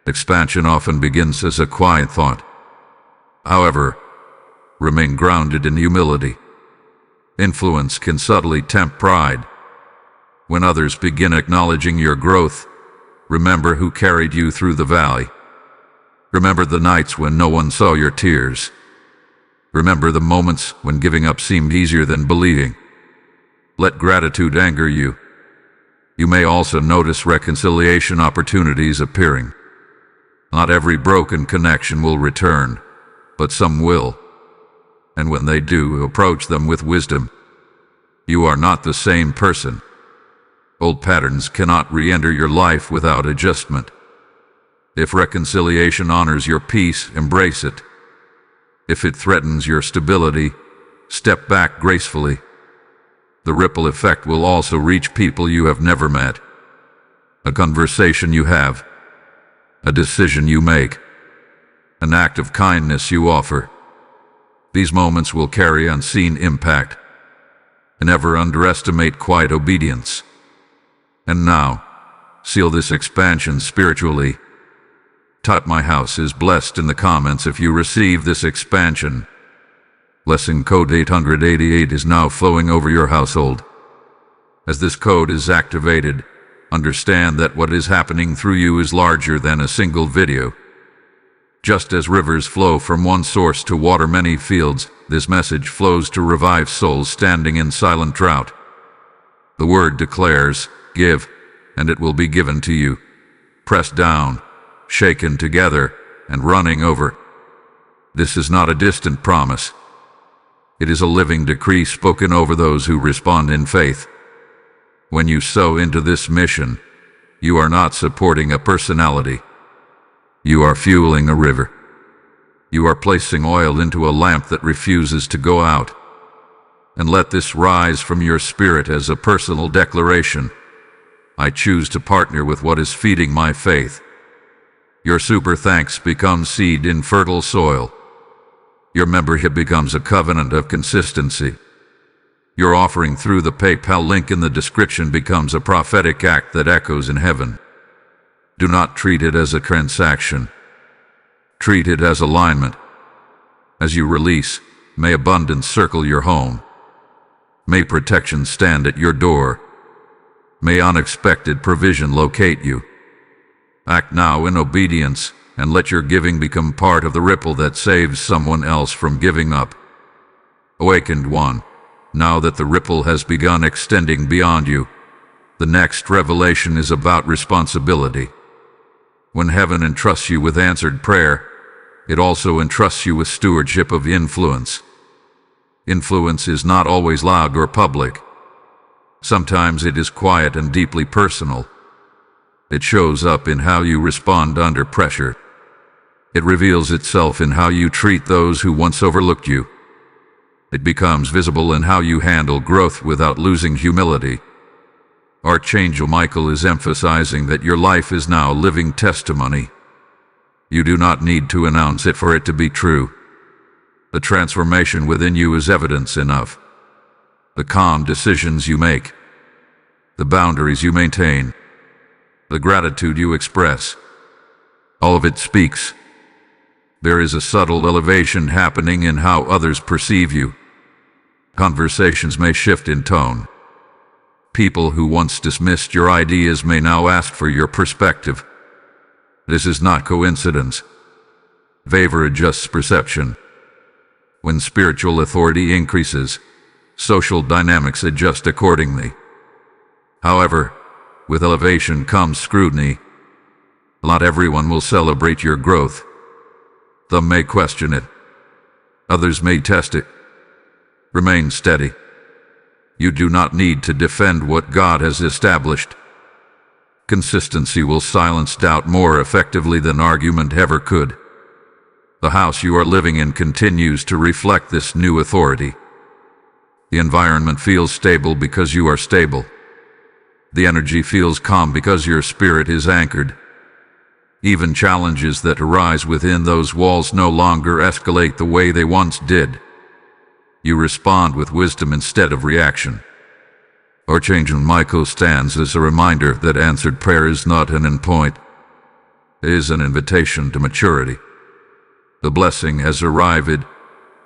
Expansion often begins as a quiet thought. However, remain grounded in humility. Influence can subtly tempt pride. When others begin acknowledging your growth, remember who carried you through the valley. Remember the nights when no one saw your tears. Remember the moments when giving up seemed easier than believing. Let gratitude anchor you. You may also notice reconciliation opportunities appearing. Not every broken connection will return, but some will. And when they do, approach them with wisdom. You are not the same person. Old patterns cannot re-enter your life without adjustment. If reconciliation honors your peace, embrace it. If it threatens your stability, step back gracefully. The ripple effect will also reach people you have never met. A conversation you have, a decision you make, an act of kindness you offer. These moments will carry unseen impact. Never underestimate quiet obedience. And now, seal this expansion spiritually. Type "My house is blessed" in the comments if you receive this expansion. Blessing code 888 is now flowing over your household. As this code is activated, understand that what is happening through you is larger than a single video. Just as rivers flow from one source to water many fields, this message flows to revive souls standing in silent drought. The word declares, "Give, and it will be given to you. Pressed down, shaken together, and running over." This is not a distant promise. It is a living decree spoken over those who respond in faith. When you sow into this mission, you are not supporting a personality. You are fueling a river. You are placing oil into a lamp that refuses to go out. And let this rise from your spirit as a personal declaration. I choose to partner with what is feeding my faith. Your super thanks become seed in fertile soil. Your membership becomes a covenant of consistency. Your offering through the PayPal link in the description becomes a prophetic act that echoes in heaven. Do not treat it as a transaction. Treat it as alignment. As you release, may abundance circle your home. May protection stand at your door. May unexpected provision locate you. Act now in obedience, and let your giving become part of the ripple that saves someone else from giving up. Awakened one, now that the ripple has begun extending beyond you, the next revelation is about responsibility. When heaven entrusts you with answered prayer, it also entrusts you with stewardship of influence. Influence is not always loud or public. Sometimes it is quiet and deeply personal. It shows up in how you respond under pressure. It reveals itself in how you treat those who once overlooked you. It becomes visible in how you handle growth without losing humility. Archangel Michael is emphasizing that your life is now a living testimony. You do not need to announce it for it to be true. The transformation within you is evidence enough. The calm decisions you make, the boundaries you maintain, the gratitude you express, all of it speaks. There is a subtle elevation happening in how others perceive you. Conversations may shift in tone. People who once dismissed your ideas may now ask for your perspective. This is not coincidence. Favor adjusts perception. When spiritual authority increases, social dynamics adjust accordingly. However, with elevation comes scrutiny. Not everyone will celebrate your growth. Some may question it. Others may test it. Remain steady. You do not need to defend what God has established. Consistency will silence doubt more effectively than argument ever could. The house you are living in continues to reflect this new authority. The environment feels stable because you are stable. The energy feels calm because your spirit is anchored. Even challenges that arise within those walls no longer escalate the way they once did. You respond with wisdom instead of reaction. Archangel Michael stands as a reminder that answered prayer is not an endpoint. It is an invitation to maturity. The blessing has arrived,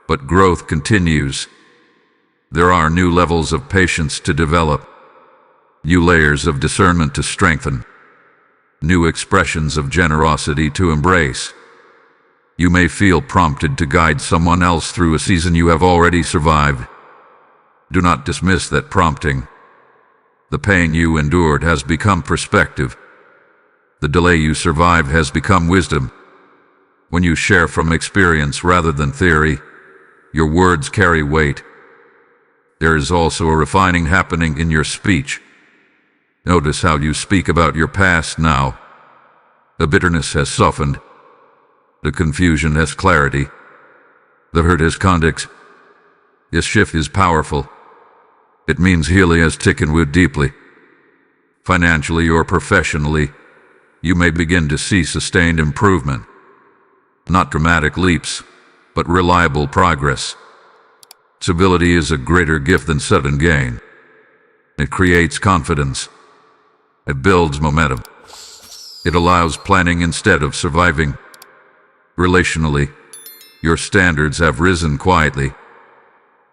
but growth continues. There are new levels of patience to develop, new layers of discernment to strengthen, new expressions of generosity to embrace. You may feel prompted to guide someone else through a season you have already survived. Do not dismiss that prompting. The pain you endured has become perspective. The delay you survived has become wisdom. When you share from experience rather than theory, your words carry weight. There is also a refining happening in your speech. Notice how you speak about your past now. The bitterness has softened. The confusion has clarity. The hurt has context. This shift is powerful. It means healing has taken root deeply. Financially or professionally, you may begin to see sustained improvement. Not dramatic leaps, but reliable progress. Stability is a greater gift than sudden gain. It creates confidence. It builds momentum. It allows planning instead of surviving. Relationally, your standards have risen quietly.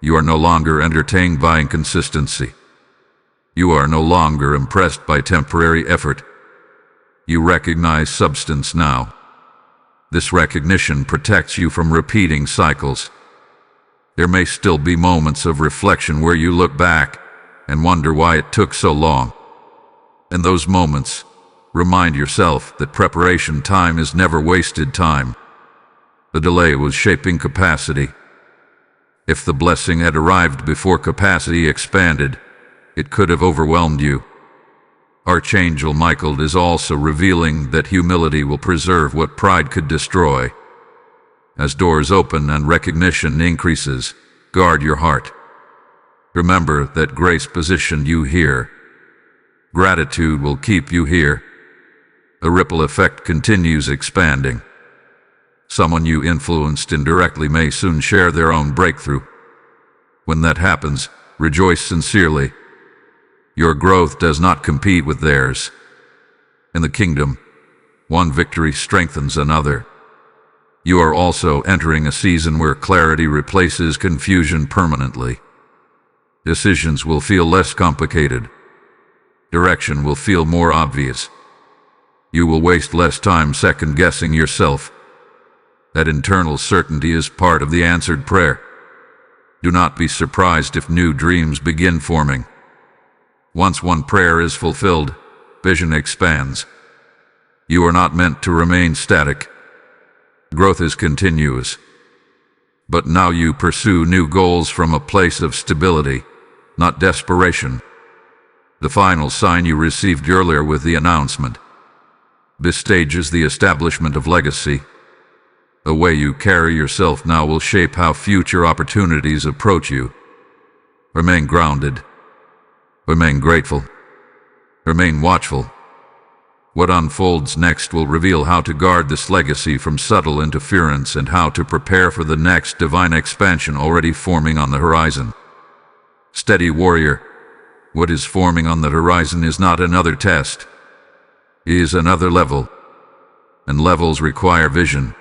You are no longer entertained by inconsistency. You are no longer impressed by temporary effort. You recognize substance now. This recognition protects you from repeating cycles. There may still be moments of reflection where you look back and wonder why it took so long. In those moments, remind yourself that preparation time is never wasted time. The delay was shaping capacity. If the blessing had arrived before capacity expanded, it could have overwhelmed you. Archangel Michael is also revealing that humility will preserve what pride could destroy. As doors open and recognition increases, guard your heart. Remember that grace positioned you here. Gratitude will keep you here. The ripple effect continues expanding. Someone you influenced indirectly may soon share their own breakthrough. When that happens, rejoice sincerely. Your growth does not compete with theirs. In the kingdom, one victory strengthens another. You are also entering a season where clarity replaces confusion permanently. Decisions will feel less complicated. Direction will feel more obvious. You will waste less time second-guessing yourself. That internal certainty is part of the answered prayer. Do not be surprised if new dreams begin forming. Once one prayer is fulfilled, vision expands. You are not meant to remain static. Growth is continuous. But now you pursue new goals from a place of stability, not desperation. The final sign you received earlier with the announcement. This stage is the establishment of legacy. The way you carry yourself now will shape how future opportunities approach you. Remain grounded. Remain grateful. Remain watchful. What unfolds next will reveal how to guard this legacy from subtle interference and how to prepare for the next divine expansion already forming on the horizon. Steady warrior, what is forming on the horizon is not another test. It is another level, and levels require vision.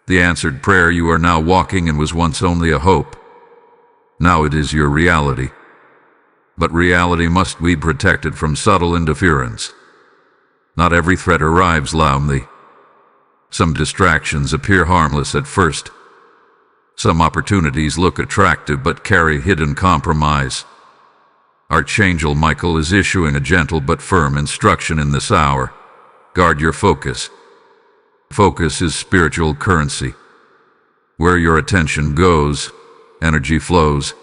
The answered prayer you are now walking in was once only a hope. Now it is your reality. But reality must be protected from subtle interference. Not every threat arrives loudly. Some distractions appear harmless at first. Some opportunities look attractive but carry hidden compromise. Archangel Michael is issuing a gentle but firm instruction in this hour. Guard your focus. Focus is spiritual currency. Where your attention goes, energy flows.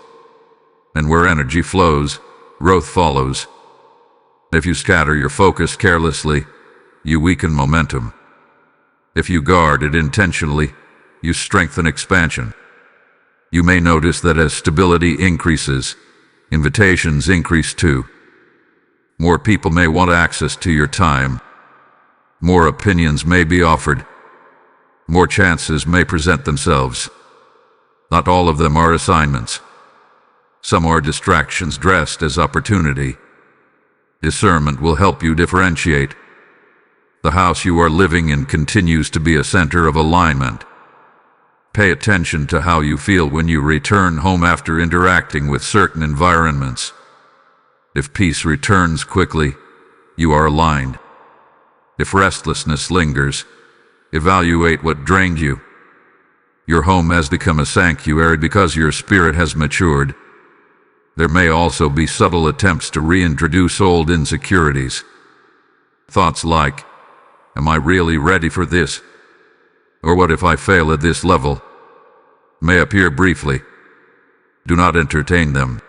And where energy flows, growth follows. If you scatter your focus carelessly, you weaken momentum. If you guard it intentionally, you strengthen expansion. You may notice that as stability increases, invitations increase too. More people may want access to your time. More opinions may be offered. More chances may present themselves. Not all of them are assignments. Some are distractions dressed as opportunity. Discernment will help you differentiate. The house you are living in continues to be a center of alignment. Pay attention to how you feel when you return home after interacting with certain environments. If peace returns quickly, you are aligned. If restlessness lingers, evaluate what drained you. Your home has become a sanctuary because your spirit has matured. There may also be subtle attempts to reintroduce old insecurities. Thoughts like, am I really ready for this? Or what if I fail at this level? May appear briefly. Do not entertain them.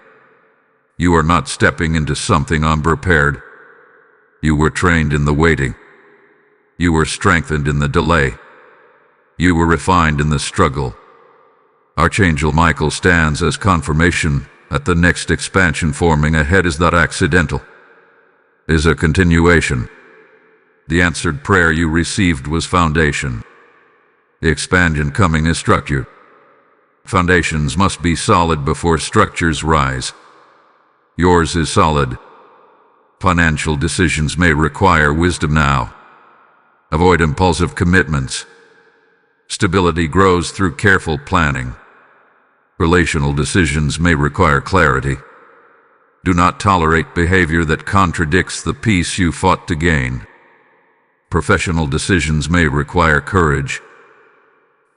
You are not stepping into something unprepared. You were trained in the waiting. You were strengthened in the delay. You were refined in the struggle. Archangel Michael stands as confirmation that the next expansion forming ahead is not accidental, is a continuation. The answered prayer you received was foundation. The expansion coming is structure. Foundations must be solid before structures rise. Yours is solid. Financial decisions may require wisdom now. Avoid impulsive commitments. Stability grows through careful planning. Relational decisions may require clarity. Do not tolerate behavior that contradicts the peace you fought to gain. Professional decisions may require courage.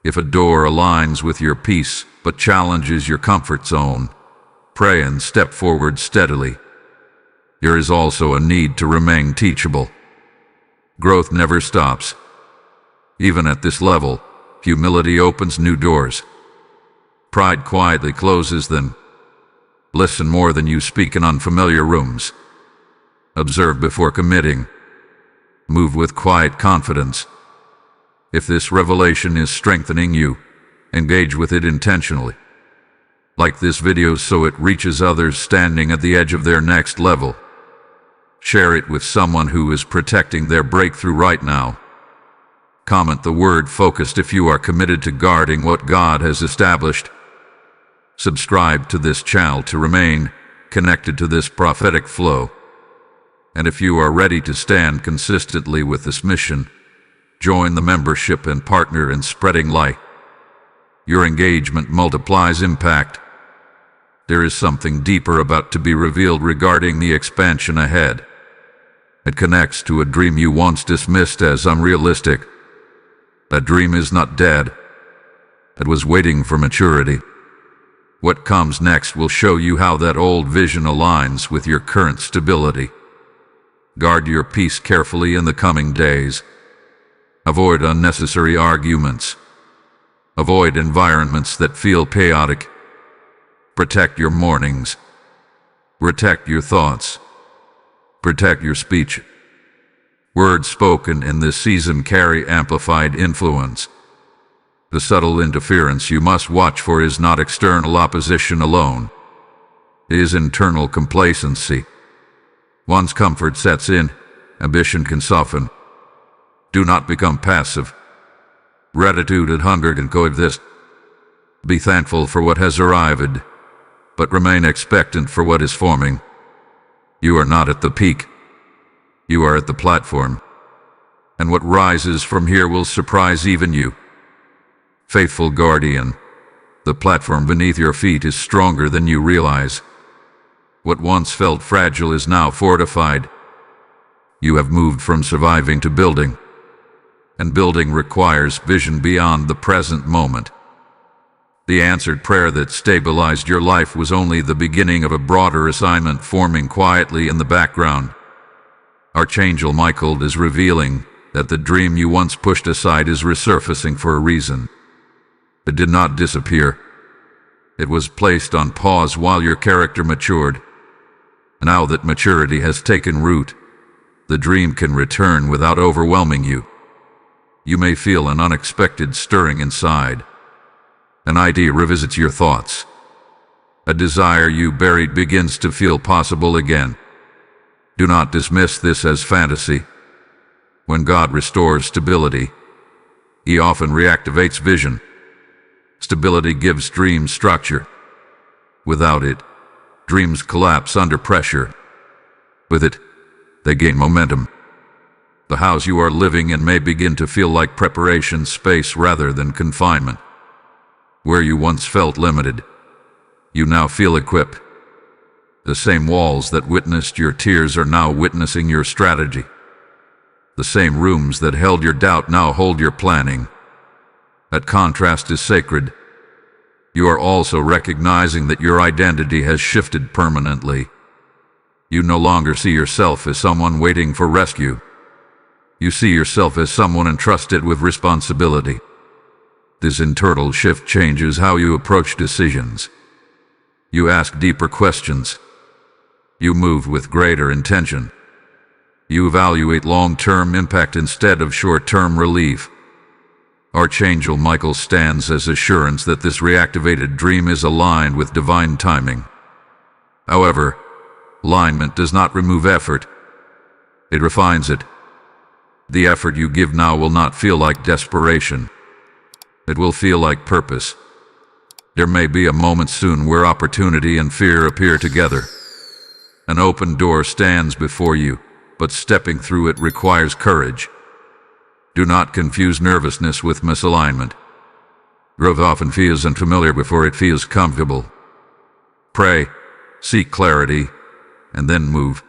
If a door aligns with your peace but challenges your comfort zone, pray and step forward steadily. There is also a need to remain teachable. Growth never stops. Even at this level, humility opens new doors. Pride quietly closes them. Listen more than you speak in unfamiliar rooms. Observe before committing. Move with quiet confidence. If this revelation is strengthening you, engage with it intentionally. Like this video so it reaches others standing at the edge of their next level. Share it with someone who is protecting their breakthrough right now. Comment the word focused if you are committed to guarding what God has established. Subscribe to this channel to remain connected to this prophetic flow. And if you are ready to stand consistently with this mission, join the membership and partner in spreading light. Your engagement multiplies impact. There is something deeper about to be revealed regarding the expansion ahead. It connects to a dream you once dismissed as unrealistic. That dream is not dead. It was waiting for maturity. What comes next will show you how that old vision aligns with your current stability. Guard your peace carefully in the coming days. Avoid unnecessary arguments. Avoid environments that feel chaotic. Protect your mornings. Protect your thoughts. Protect your speech. Words spoken in this season carry amplified influence. The subtle interference you must watch for is not external opposition alone. It is internal complacency. Once comfort sets in, ambition can soften. Do not become passive. Gratitude and hunger can coexist. Be thankful for what has arrived, but remain expectant for what is forming. You are not at the peak. You are at the platform. And what rises from here will surprise even you. Faithful guardian, the platform beneath your feet is stronger than you realize. What once felt fragile is now fortified. You have moved from surviving to building. And building requires vision beyond the present moment. The answered prayer that stabilized your life was only the beginning of a broader assignment forming quietly in the background. Archangel Michael is revealing that the dream you once pushed aside is resurfacing for a reason. It did not disappear. It was placed on pause while your character matured. Now that maturity has taken root, the dream can return without overwhelming you. You may feel an unexpected stirring inside. An idea revisits your thoughts. A desire you buried begins to feel possible again. Do not dismiss this as fantasy. When God restores stability, He often reactivates vision. Stability gives dreams structure. Without it, dreams collapse under pressure. With it, they gain momentum. The house you are living in may begin to feel like preparation space rather than confinement. Where you once felt limited, you now feel equipped. The same walls that witnessed your tears are now witnessing your strategy. The same rooms that held your doubt now hold your planning. That contrast is sacred. You are also recognizing that your identity has shifted permanently. You no longer see yourself as someone waiting for rescue. You see yourself as someone entrusted with responsibility. This internal shift changes how you approach decisions. You ask deeper questions. You move with greater intention. You evaluate long-term impact instead of short-term relief. Archangel Michael stands as assurance that this reactivated dream is aligned with divine timing. However, alignment does not remove effort. It refines it. The effort you give now will not feel like desperation. It will feel like purpose. There may be a moment soon where opportunity and fear appear together. An open door stands before you, but stepping through it requires courage. Do not confuse nervousness with misalignment. Growth often feels unfamiliar before it feels comfortable. Pray, seek clarity, and then move.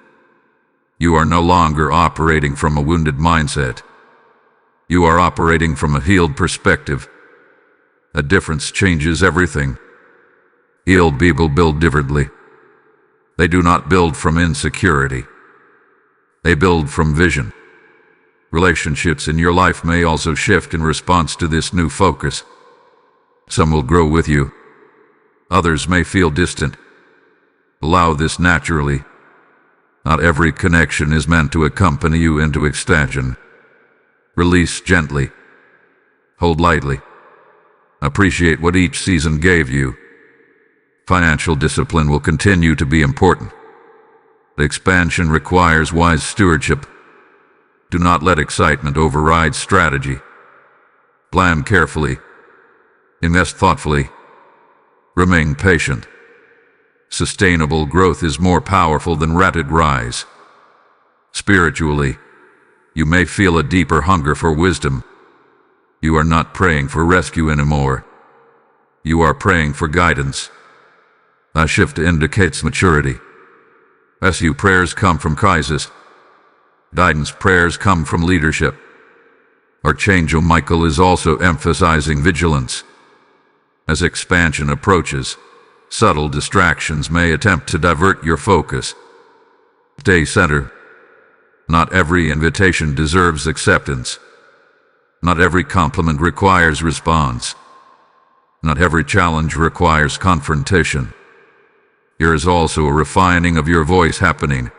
You are no longer operating from a wounded mindset. You are operating from a healed perspective. A difference changes everything. Healed people build differently. They do not build from insecurity. They build from vision. Relationships in your life may also shift in response to this new focus. Some will grow with you. Others may feel distant. Allow this naturally. Not every connection is meant to accompany you into expansion. Release gently. Hold lightly. Appreciate what each season gave you. Financial discipline will continue to be important. The expansion requires wise stewardship. Do not let excitement override strategy. Plan carefully. Invest thoughtfully. Remain patient. Sustainable growth is more powerful than rapid rise. Spiritually, you may feel a deeper hunger for wisdom. You are not praying for rescue anymore. You are praying for guidance. A shift indicates maturity. SU prayers come from crisis. Guidance prayers come from leadership. Archangel Michael is also emphasizing vigilance. As expansion approaches, subtle distractions may attempt to divert your focus. Stay centered. Not every invitation deserves acceptance. Not every compliment requires response. Not every challenge requires confrontation. There is also a refining of your voice happening.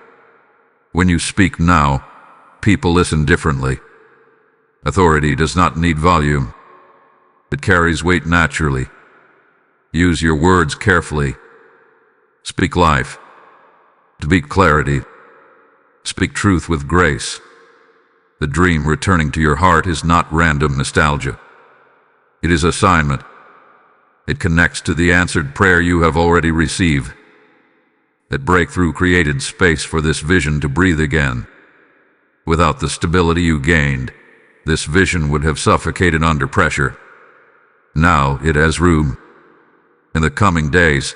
When you speak now, people listen differently. Authority does not need volume. It carries weight naturally. Use your words carefully. Speak life. Speak clarity. Speak truth with grace. The dream returning to your heart is not random nostalgia. It is assignment. It connects to the answered prayer you have already received. That breakthrough created space for this vision to breathe again. Without the stability you gained, this vision would have suffocated under pressure. Now it has room. In the coming days,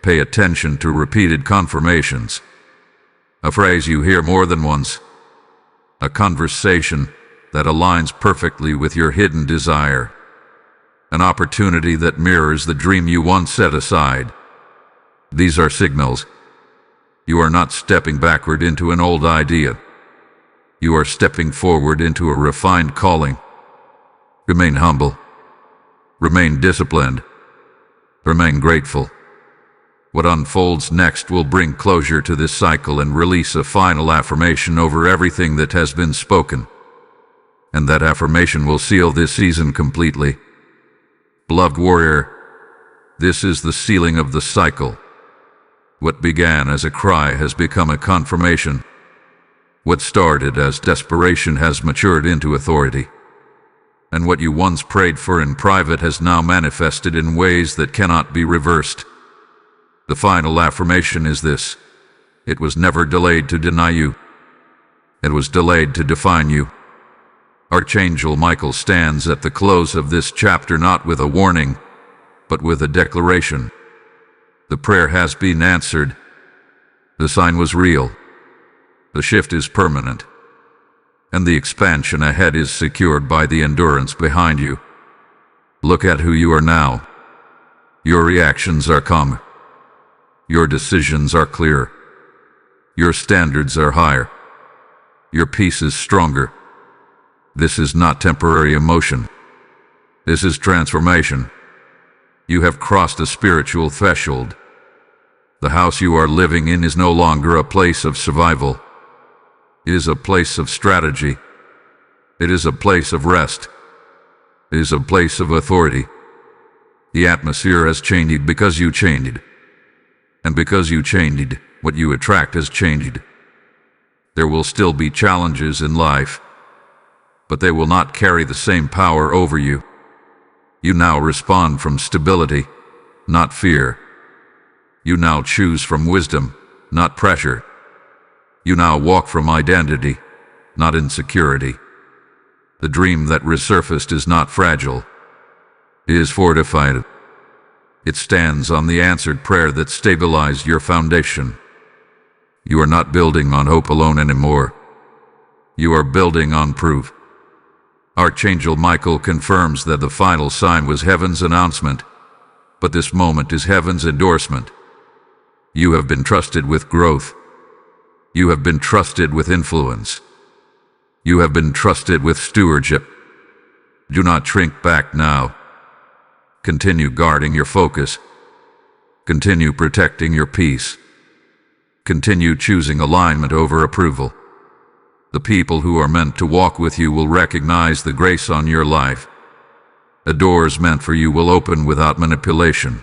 pay attention to repeated confirmations. A phrase you hear more than once. A conversation that aligns perfectly with your hidden desire. An opportunity that mirrors the dream you once set aside. These are signals. You are not stepping backward into an old idea. You are stepping forward into a refined calling. Remain humble. Remain disciplined. Remain grateful. What unfolds next will bring closure to this cycle and release a final affirmation over everything that has been spoken. And that affirmation will seal this season completely. Beloved warrior, this is the sealing of the cycle. What began as a cry has become a confirmation. What started as desperation has matured into authority. And what you once prayed for in private has now manifested in ways that cannot be reversed. The final affirmation is this: it was never delayed to deny you. It was delayed to define you. Archangel Michael stands at the close of this chapter not with a warning, but with a declaration. The prayer has been answered. The sign was real. The shift is permanent. And the expansion ahead is secured by the endurance behind you. Look at who you are now. Your reactions are calm. Your decisions are clear. Your standards are higher. Your peace is stronger. This is not temporary emotion. This is transformation. You have crossed a spiritual threshold. The house you are living in is no longer a place of survival. It is a place of strategy. It is a place of rest. is a place of authority. The atmosphere has changed because you changed. And because you changed, what you attract has changed. There will still be challenges in life, but they will not carry the same power over you. You now respond from stability, not fear. You now choose from wisdom, not pressure. You now walk from identity, not insecurity. The dream that resurfaced is not fragile. It is fortified. It stands on the answered prayer that stabilized your foundation. You are not building on hope alone anymore. You are building on proof. Archangel Michael confirms that the final sign was heaven's announcement, but this moment is heaven's endorsement. You have been trusted with growth. You have been trusted with influence. You have been trusted with stewardship. Do not shrink back now. Continue guarding your focus. Continue protecting your peace. Continue choosing alignment over approval. The people who are meant to walk with you will recognize the grace on your life. The doors meant for you will open without manipulation.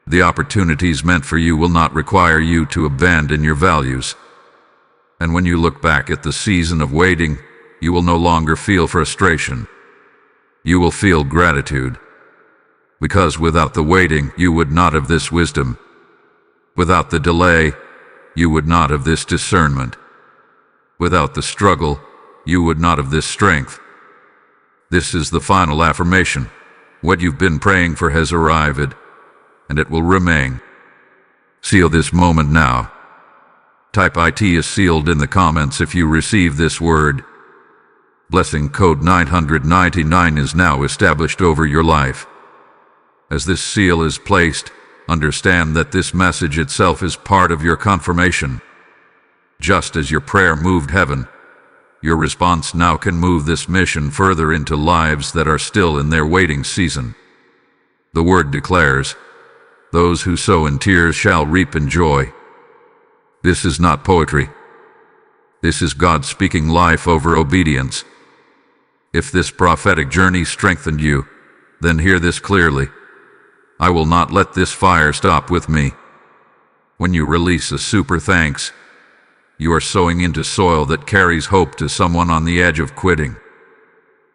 The opportunities meant for you will not require you to abandon your values. And when you look back at the season of waiting, you will no longer feel frustration. You will feel gratitude. Because without the waiting, you would not have this wisdom. Without the delay, you would not have this discernment. Without the struggle, you would not have this strength. This is the final affirmation. What you've been praying for has arrived, and it will remain. Seal this moment now. Type IT is sealed in the comments if you receive this word. Blessing code 999 is now established over your life. As this seal is placed, understand that this message itself is part of your confirmation. Just as your prayer moved heaven, your response now can move this mission further into lives that are still in their waiting season. The word declares, "Those who sow in tears shall reap in joy." This is not poetry. This is God speaking life over obedience. If this prophetic journey strengthened you, then hear this clearly. I will not let this fire stop with me. When you release a super thanks, you are sowing into soil that carries hope to someone on the edge of quitting.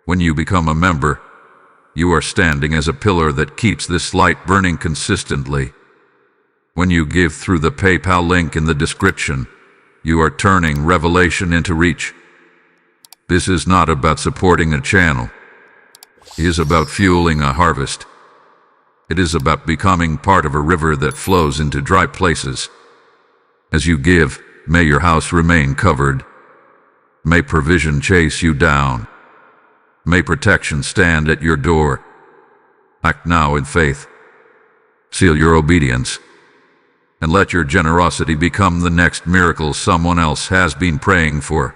When you become a member, you are standing as a pillar that keeps this light burning consistently. When you give through the PayPal link in the description, you are turning revelation into reach. This is not about supporting a channel. It is about fueling a harvest. It is about becoming part of a river that flows into dry places. As you give, may your house remain covered. May provision chase you down. May protection stand at your door. Act now in faith. Seal your obedience. And let your generosity become the next miracle someone else has been praying for.